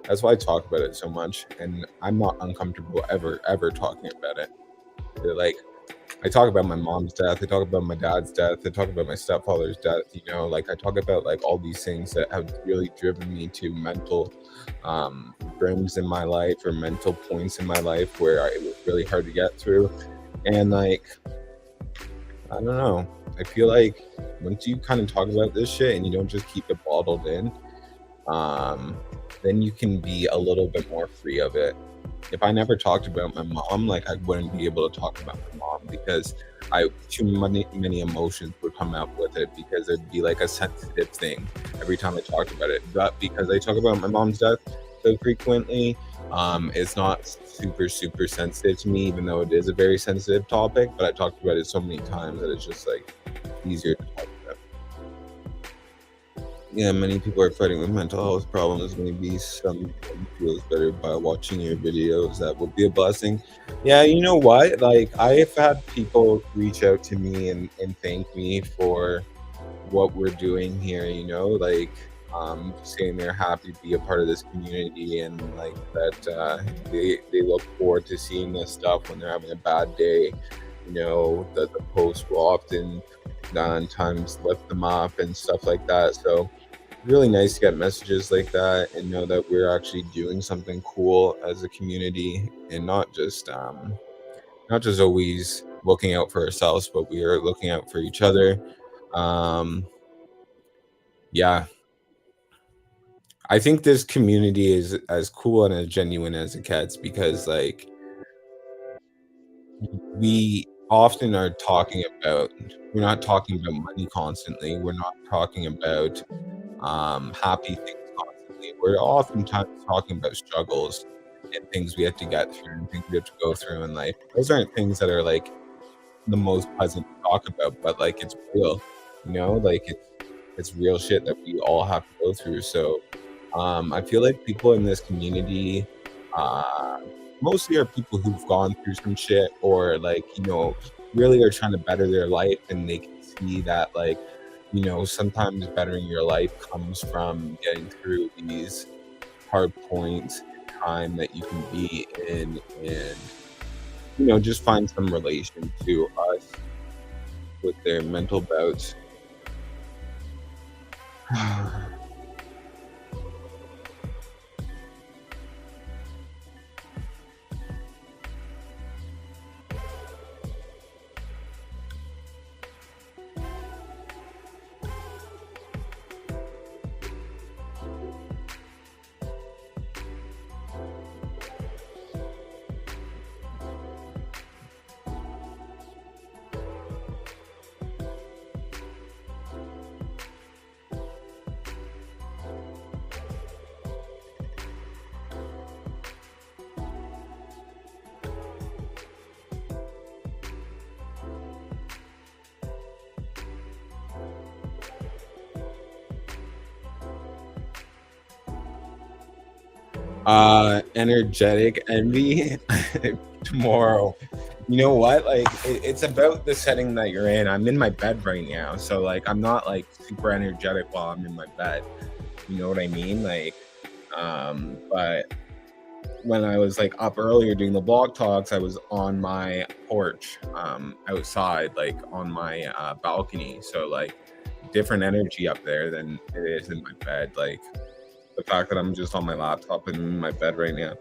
that's why I talk about it so much. And I'm not uncomfortable ever talking about it. Like, I talk about my mom's death. I talk about my dad's death. I talk about my stepfather's death. You know, like I talk about like all these things that have really driven me to mental brims in my life or mental points in my life where it was really hard to get through. And like, I don't know. I feel like once you kind of talk about this shit and you don't just keep it bottled in, um, then you can be a little bit more free of it. If I never talked about my mom, like I wouldn't be able to talk about my mom because I too many emotions would come out with it because it'd be like a sensitive thing every time I talked about it. But because I talk about my mom's death so frequently, it's not super sensitive to me, even though it is a very sensitive topic. But I talked about it so many times that it's just like easier to talk about. Yeah, many people are fighting with mental health problems. Maybe someone feels better by watching your videos. That would be a blessing. Yeah, you know what? Like, I've had people reach out to me and thank me for what we're doing here, you know, like saying they're happy to be a part of this community and like that they look forward to seeing this stuff when they're having a bad day. You know, that the post will often times lift them up and stuff like that. So really nice to get messages like that and know that we're actually doing something cool as a community and not just always looking out for ourselves, but we are looking out for each other. um yeah, I think this community is as cool and as genuine as it gets because like we often are talking about, we're not talking about money constantly, we're not talking about happy things constantly. We're oftentimes talking about struggles and things we have to get through and things we have to go through in life. Those aren't things that are like the most pleasant to talk about, but like it's real, you know, like it's real shit that we all have to go through. So I feel like people in this community uh, mostly are people who've gone through some shit or like, you know, really are trying to better their life and they can see that like, you know, sometimes bettering your life comes from getting through these hard points in time that you can be in and, you know, just find some relation to us with their mental bouts. Energetic envy tomorrow. You know what? Like it's about the setting that you're in. I'm in my bed right now, so like I'm not like super energetic while I'm in my bed. You know what I mean? Like, but when I was like up earlier doing the blog talks, I was on my porch, outside, like on my balcony. So like different energy up there than it is in my bed. Like the fact that I'm just on my laptop and in my bed right now.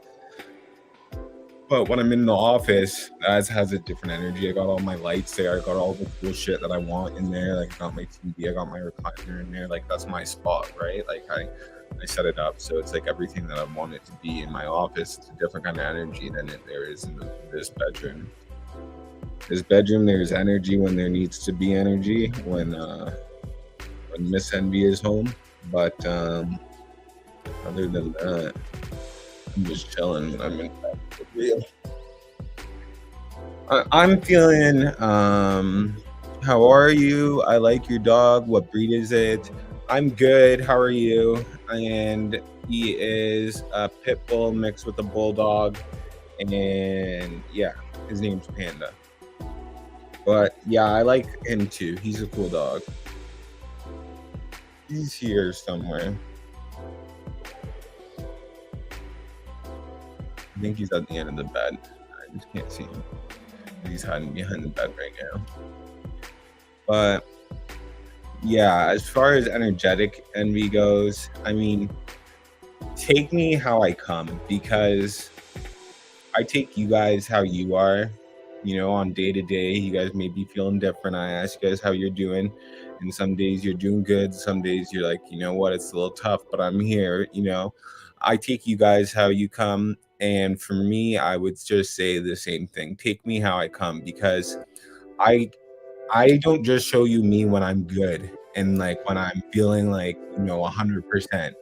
But when I'm in the office, that has a different energy. I got all my lights there. I got all the cool shit that I want in there. Like I got my TV, I got my recliner in there. Like that's my spot, right? Like I set it up so it's like everything that I want it to be in my office. It's a different kind of energy than there is in this bedroom. This bedroom, there's energy when there needs to be energy. When Miss Envy is home, but other than that, I'm just chilling when I'm in bed for real. I'm feeling. How are you? I like your dog. What breed is it? I'm good. How are you? And he is a pit bull mixed with a bulldog, and yeah, his name's Panda. But yeah, I like him too. He's a cool dog. He's here somewhere. I think he's at the end of the bed. I just can't see him. He's hiding behind the bed right now. But yeah, as far as energetic envy goes, I mean, take me how I come, because I take you guys how you are. You know, on day to day, you guys may be feeling different. I ask you guys how you're doing, and some days you're doing good. Some days you're like, you know what, it's a little tough, but I'm here. You know, I take you guys how you come, and for me, I would just say the same thing. Take me how I come, because I I don't just show you me when I'm good and like when I'm feeling like, 100%,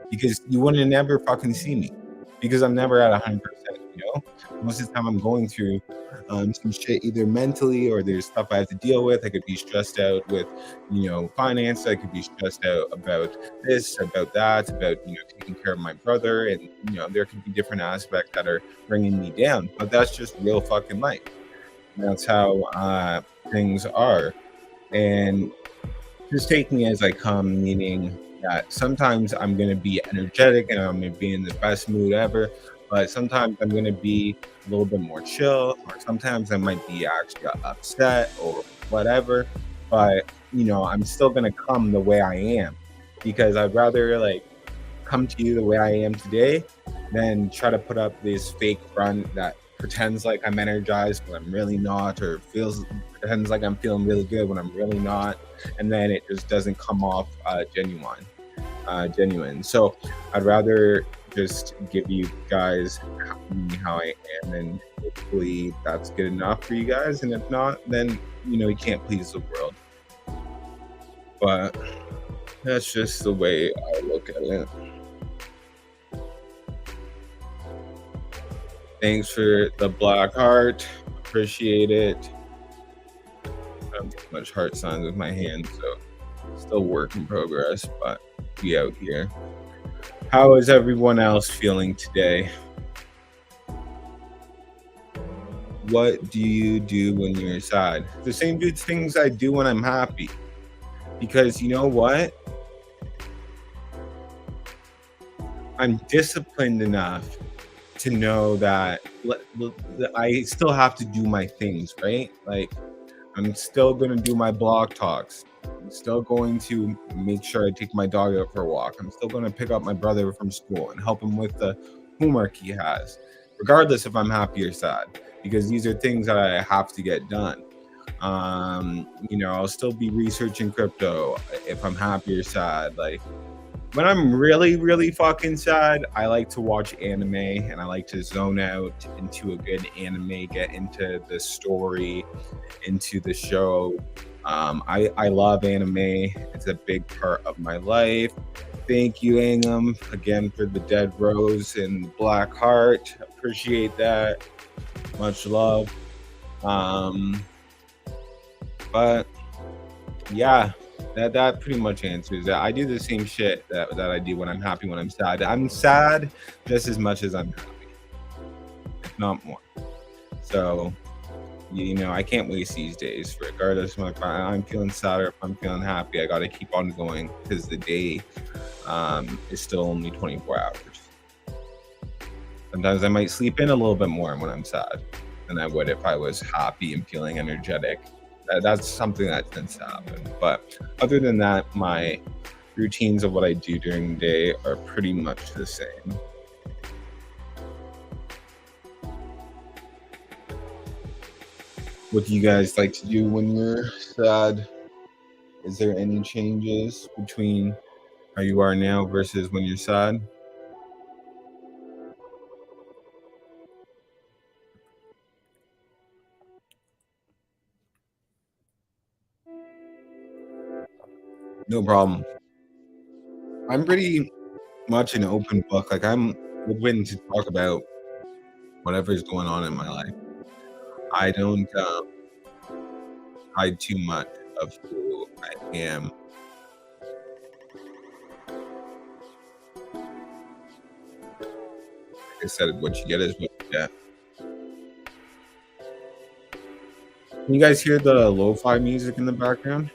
because you wouldn't never fucking see me, because I'm never at 100%, you know? Most of the time I'm going through some shit either mentally, or there's stuff I have to deal with. I could be stressed out with, finance. I could be stressed out about this, about that, about, taking care of my brother. And, there could be different aspects that are bringing me down, but that's just real fucking life. That's how things are. And just take me as I come, meaning that sometimes I'm going to be energetic and I'm going to be in the best mood ever, but sometimes I'm going to be a little bit more chill, or sometimes I might be actually upset or whatever. But, I'm still going to come the way I am, because I'd rather like come to you the way I am today than try to put up this fake front that pretends like I'm energized when I'm really not, or pretends like I'm feeling really good when I'm really not, and then it just doesn't come off genuine. So I'd rather just give you guys how I am, and hopefully that's good enough for you guys. And if not, then you can't please the world. But that's just the way I look at it. Thanks for the black heart. Appreciate it. I don't do much heart signs with my hands, so still work in progress, but we out here. How is everyone else feeling today? What do you do when you're sad? The same good things I do when I'm happy. Because you know what? I'm disciplined enough to know that I still have to do my things, right? Like, I'm still going to do my blog talks. I'm still going to make sure I take my dog out for a walk. I'm still going to pick up my brother from school and help him with the homework he has, regardless if I'm happy or sad, because these are things that I have to get done. I'll still be researching crypto if I'm happy or sad. Like, when I'm really, really fucking sad, I like to watch anime, and I like to zone out into a good anime, get into the story, into the show. I love anime. It's a big part of my life. Thank you, Angam, again for the dead rose and black heart. Appreciate that. Much love. But yeah, That pretty much answers it. I do the same shit that I do when I'm happy, when I'm sad. I'm sad just as much as I'm happy, if not more. So, I can't waste these days. Regardless of if I'm feeling sad or if I'm feeling happy, I got to keep on going because the day is still only 24 hours. Sometimes I might sleep in a little bit more when I'm sad than I would if I was happy and feeling energetic. That's something that tends to happen. But other than that, my routines of what I do during the day are pretty much the same. What do you guys like to do when you're sad? Is there any changes between how you are now versus when you're sad? No problem. I'm pretty much an open book. Like I'm willing to talk about whatever's going on in my life. I don't hide too much of who I am. Like I said, what you get is what you get. Can you guys hear the lo-fi music in the background?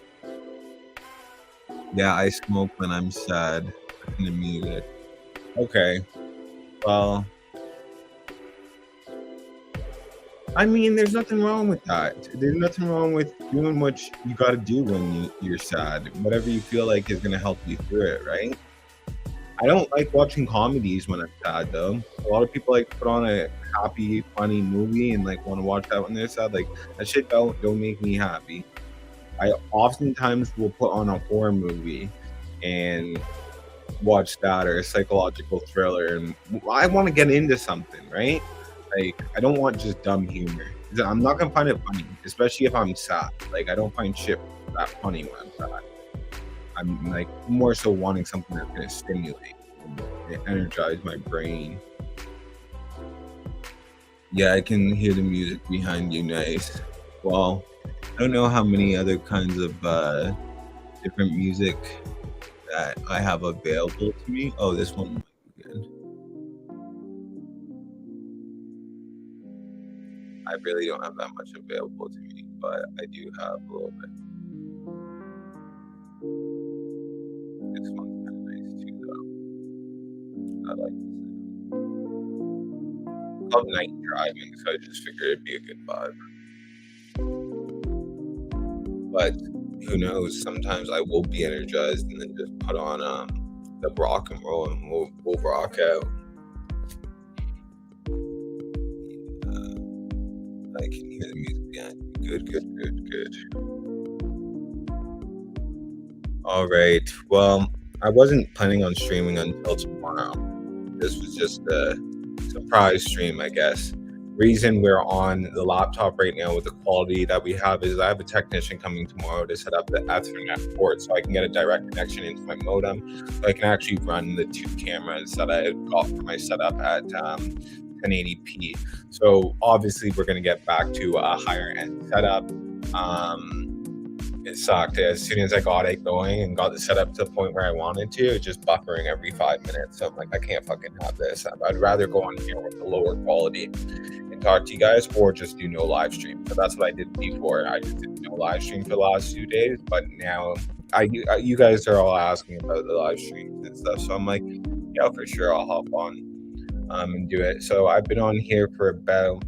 Yeah, I smoke when I'm sad. Listen to music. Okay. Well, I mean, there's nothing wrong with that. There's nothing wrong with doing what you got to do when you're sad. Whatever you feel like is going to help you through it, right? I don't like watching comedies when I'm sad, though. A lot of people like put on a happy, funny movie and like want to watch that when they're sad. Like that shit don't make me happy. I oftentimes will put on a horror movie and watch that or a psychological thriller, and I want to get into something, right? Like I don't want just dumb humor. I'm not gonna find it funny, especially if I'm sad. Like I don't find shit that funny when I'm sad. I'm like more so wanting something that's gonna stimulate and energize my brain. Yeah, I can hear the music behind you. Nice. Well, I don't know how many other kinds of different music that I have available to me. Oh, this one might be good. I really don't have that much available to me, but I do have a little bit. This one's kind of nice too, though. I like this. It's called Night Driving, so I just figured it'd be a good vibe. But who knows? Sometimes I will be energized and then just put on the rock and roll and we'll rock out. I can hear the music behind me. Good, good, good, good. All right. Well, I wasn't planning on streaming until tomorrow. This was just a surprise stream, I guess. Reason we're on the laptop right now with the quality that we have is I have a technician coming tomorrow to set up the Ethernet port so I can get a direct connection into my modem. So I can actually run the two cameras that I got for my setup at 1080p. So obviously we're going to get back to a higher end setup. It sucked. As soon as I got it going and got it set up to the point where I wanted to, it just buffering every 5 minutes. So I'm like, I can't fucking have this. I'd rather go on here with a lower quality and talk to you guys, or just do no live stream. So that's what I did before. I just did no live stream for the last 2 days, but now you guys are all asking about the live streams and stuff. So I'm like, yeah, for sure, I'll hop on and do it. So I've been on here for about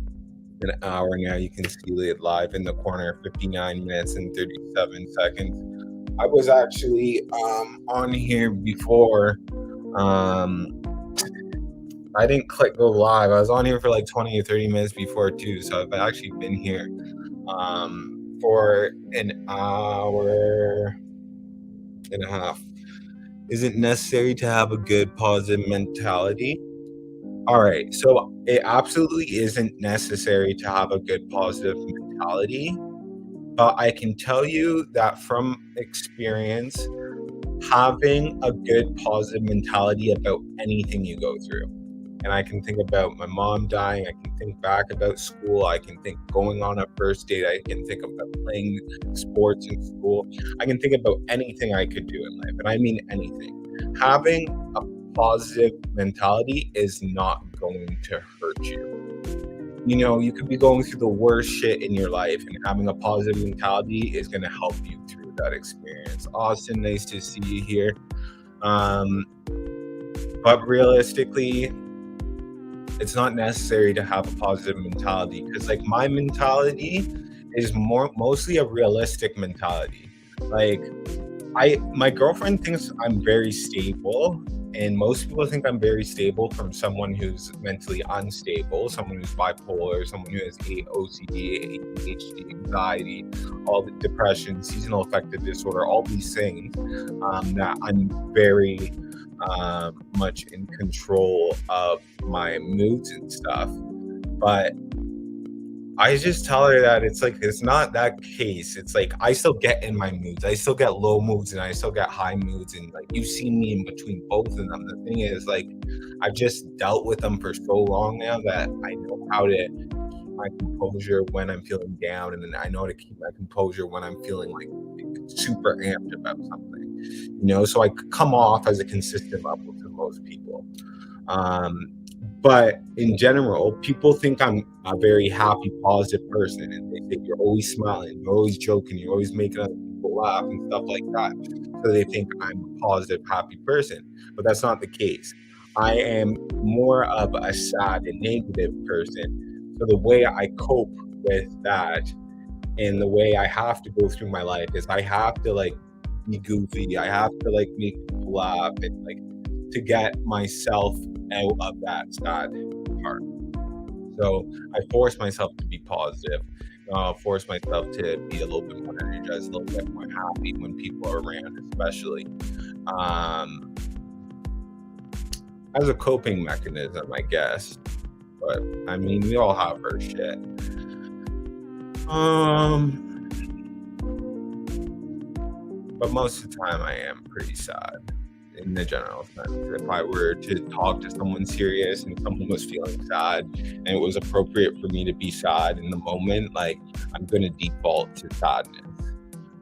an hour now. You can see it live in the corner, 59 minutes and 37 seconds. I was actually on here before. I didn't click go live. I was on here for like 20 or 30 minutes before too. So I've actually been here for an hour and a half. Is it necessary to have a good positive mentality? All right. So it absolutely isn't necessary to have a good positive mentality. But I can tell you that from experience, having a good positive mentality about anything you go through. and I can think about my mom dying. I can think back about school. I can think going on a first date. I can think about playing sports in school. I can think about anything I could do in life, and I mean anything. Having a positive mentality is not going to hurt you. You could be going through the worst shit in your life, and having a positive mentality is going to help you through that experience. Austin, nice to see you here. But realistically, it's not necessary to have a positive mentality, because like my mentality is mostly a realistic mentality. Like my girlfriend thinks I'm very stable, and most people think I'm very stable from someone who's mentally unstable, someone who's bipolar, someone who has OCD, ADHD, anxiety, all the depression, seasonal affective disorder, all these things, that I'm very much in control of my moods and stuff. But I just tell her that it's not that case. It's like I still get in my moods. I still get low moods and I still get high moods, and like you've seen me in between both of them. The thing is, like, I've just dealt with them for so long now that I know how to keep my composure when I'm feeling down, and then I know how to keep my composure when I'm feeling like super amped about something. So I come off as a consistent level to most people. But in general, people think I'm a very happy, positive person, and they think you're always smiling, you're always joking, you're always making other people laugh and stuff like that. So they think I'm a positive, happy person, but that's not the case. I am more of a sad and negative person. So the way I cope with that, and the way I have to go through my life, is I have to like be goofy. I have to like make people laugh, and like to get myself out of that sad part. So I force myself to be positive. Force myself to be a little bit more energized, a little bit more happy when people are around, especially as a coping mechanism, I guess. But I mean, we all have our shit. But most of the time, I am pretty sad in the general sense. If I were to talk to someone serious and someone was feeling sad and it was appropriate for me to be sad in the moment, like, I'm going to default to sadness.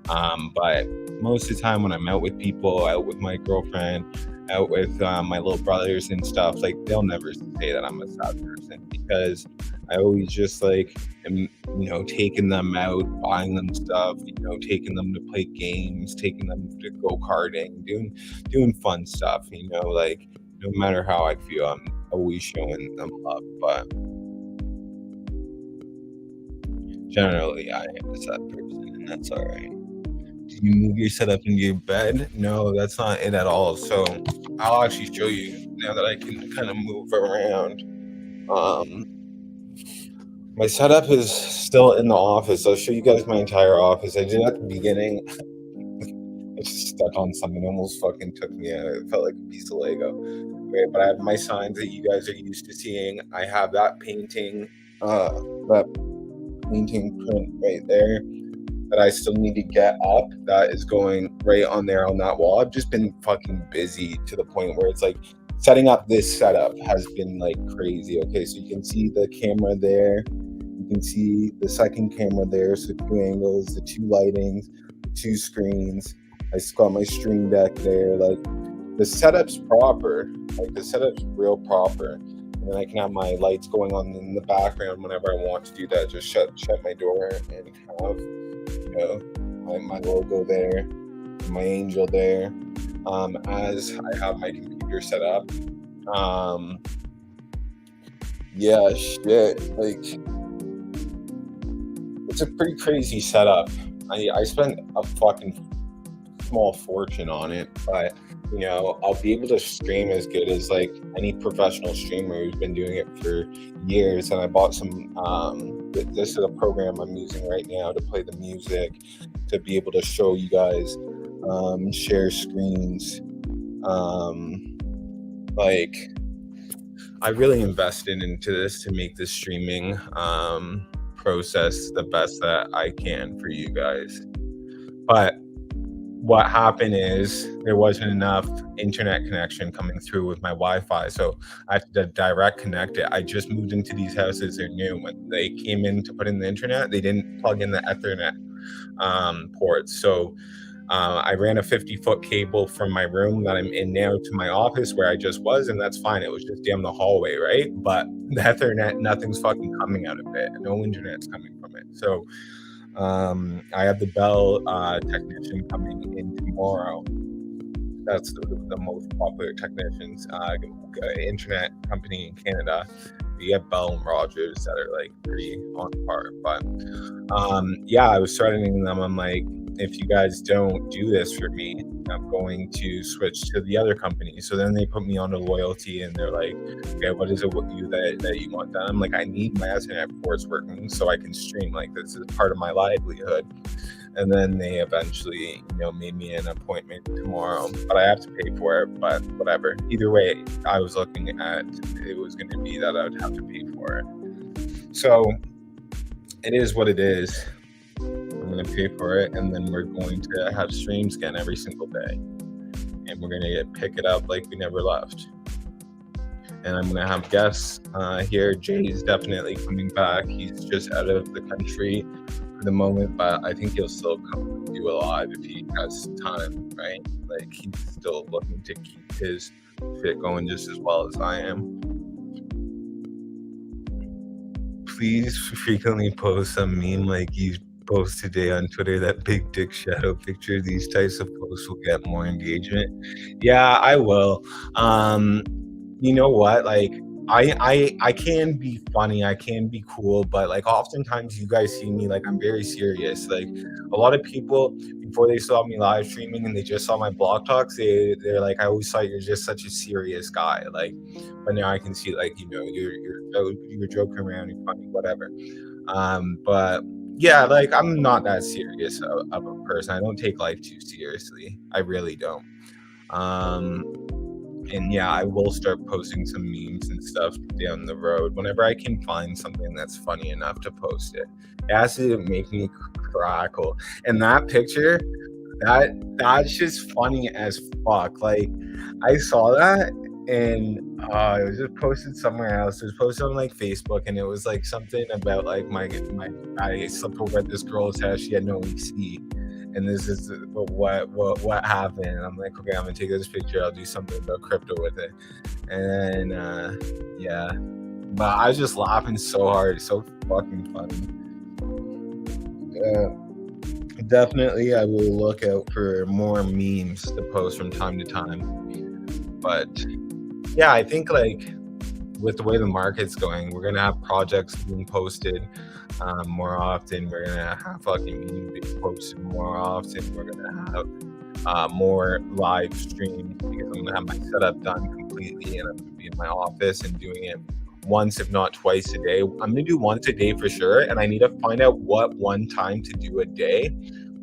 But most of the time when I'm out with people, out with my girlfriend, out with my little brothers and stuff, like, they'll never say that I'm a sad person, because I always just like am, taking them out, buying them stuff, taking them to play games, taking them to go karting, doing fun stuff, like, no matter how I feel, I'm always showing them love. But generally, I am a sad person, and that's all right. Do you move your setup into your bed? No, that's not it at all. So I'll actually show you now that I can kind of move around. My setup is still in the office. I'll show you guys my entire office. I did at the beginning. I just stepped on something, almost fucking took me out. It felt like a piece of Lego. Okay, but I have my signs that you guys are used to seeing. I have that painting print right there that I still need to get up. That is going right on there on that wall. I've just been fucking busy to the point where it's like setting up this setup has been like crazy. Okay, so you can see the camera there. You can see the second camera there. So 2 angles, the 2 lightings, the 2 screens. I just got my stream deck there. Like, the setup's proper. Like, the setup's real proper. And then I can have my lights going on in the background whenever I want to do that. Just shut my door and have, my logo there, and my angel there. As I have my computer set up. Yeah, shit. Like, it's a pretty crazy setup. I spent a fucking small fortune on it, but I'll be able to stream as good as like any professional streamer who's been doing it for years. And I bought some this is a program I'm using right now to play the music, to be able to show you guys, share screens. Like, I really invested into this to make this streaming process the best that I can for you guys. But what happened is there wasn't enough internet connection coming through with my Wi-Fi, so I had to direct connect it. I just moved into these houses; they're new. When they came in to put in the internet, they didn't plug in the Ethernet ports. So I ran a 50-foot cable from my room that I'm in now to my office where I just was, and that's fine. It was just down the hallway, right? But the Ethernet, nothing's fucking coming out of it. No internet's coming from it. So I have the Bell technician coming in tomorrow. That's the most popular technicians internet company in Canada. You get Bell and Rogers that are like pretty on par. But yeah, I was threatening them. I'm like, if you guys don't do this for me, I'm going to switch to the other company. So then they put me on to loyalty, and they're like, okay, what is it with you that you want done? I'm like, I need my Ethernet ports working so I can stream. Like, this is part of my livelihood. And then they eventually, made me an appointment tomorrow, but I have to pay for it. But whatever. Either way, I was looking at it was going to be that I would have to pay for it. So it is what it is. I'm going to pay for it, and then we're going to have streams again every single day, and we're going to pick it up like we never left. And I'm going to have guests here. Jay's definitely coming back. He's just out of the country for the moment, but I think he'll still come do a live if he has time, right? Like, he's still looking to keep his shit going just as well as I am. Please frequently post some meme like you post today on Twitter, that big dick shadow picture. These types of posts will get more engagement. Yeah, I will. You know what? Like, I can be funny, I can be cool, but like oftentimes you guys see me like I'm very serious. Like, a lot of people before they saw me live streaming and they just saw my blog talks, they're like, I always thought you're just such a serious guy. Like, but now I can see like, you're joking around, you're funny, whatever. But yeah, like, I'm not that serious of a person. I don't take life too seriously. I really don't. And yeah, I will start posting some memes and stuff down the road whenever I can find something that's funny enough to post it. It has to make me crackle. And that picture, that's just funny as fuck. Like, I saw that, and it was just posted somewhere else. It was posted on like Facebook, and it was like something about like I slept over at this girl's house. She had no AC. And this is what happened. And I'm like, okay, I'm gonna take this picture. I'll do something about crypto with it. And yeah, but I was just laughing so hard. So fucking funny. Definitely, I will look out for more memes to post from time to time. But yeah, I think like with the way the market's going, we're gonna have projects being posted more often. We're gonna have fucking memes being posted more often. We're gonna have more live streams because I'm gonna have my setup done completely, and I'm gonna be in my office and doing it once, if not twice a day. I'm gonna do once a day for sure, and I need to find out what one time to do a day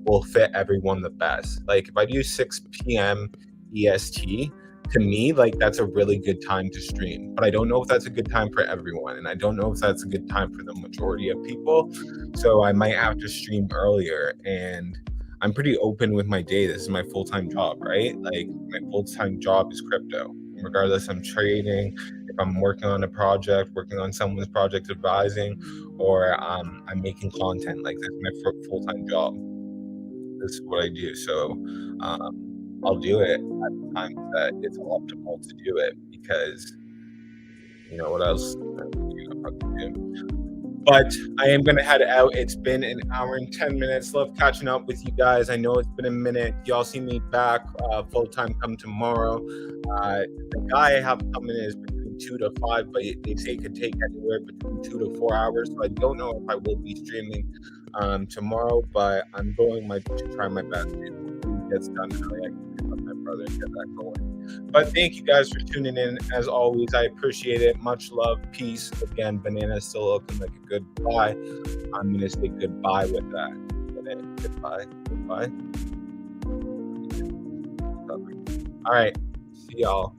will fit everyone the best. Like, if I do 6 p.m. EST, to me, like, that's a really good time to stream, but I don't know if that's a good time for everyone, and I don't know if that's a good time for the majority of people. So I might have to stream earlier, and I'm pretty open with my day. This is my full-time job, right? Like, my full-time job is crypto. Regardless, I'm trading, if I'm working on a project, working on someone's project, advising, or I'm making content. Like, that's my full-time job. This is what I do. So I'll do it at the time that it's optimal to do it, because what else do? But I am going to head out. It's been an hour and 10 minutes. Love catching up with you guys. I know it's been a minute. Y'all see me back full-time come tomorrow. The guy I have coming is between 2 to 5, but they say it could take anywhere between 2 to 4 hours. So I don't know if I will be streaming tomorrow, but I'm going to try my best to get done early. I can pick up my brother and get that going. But thank you guys for tuning in. As always, I appreciate it. Much love. Peace. Again, Banana's still looking like a good buy. I'm going to say goodbye with that. Goodbye. Goodbye. All right. See y'all.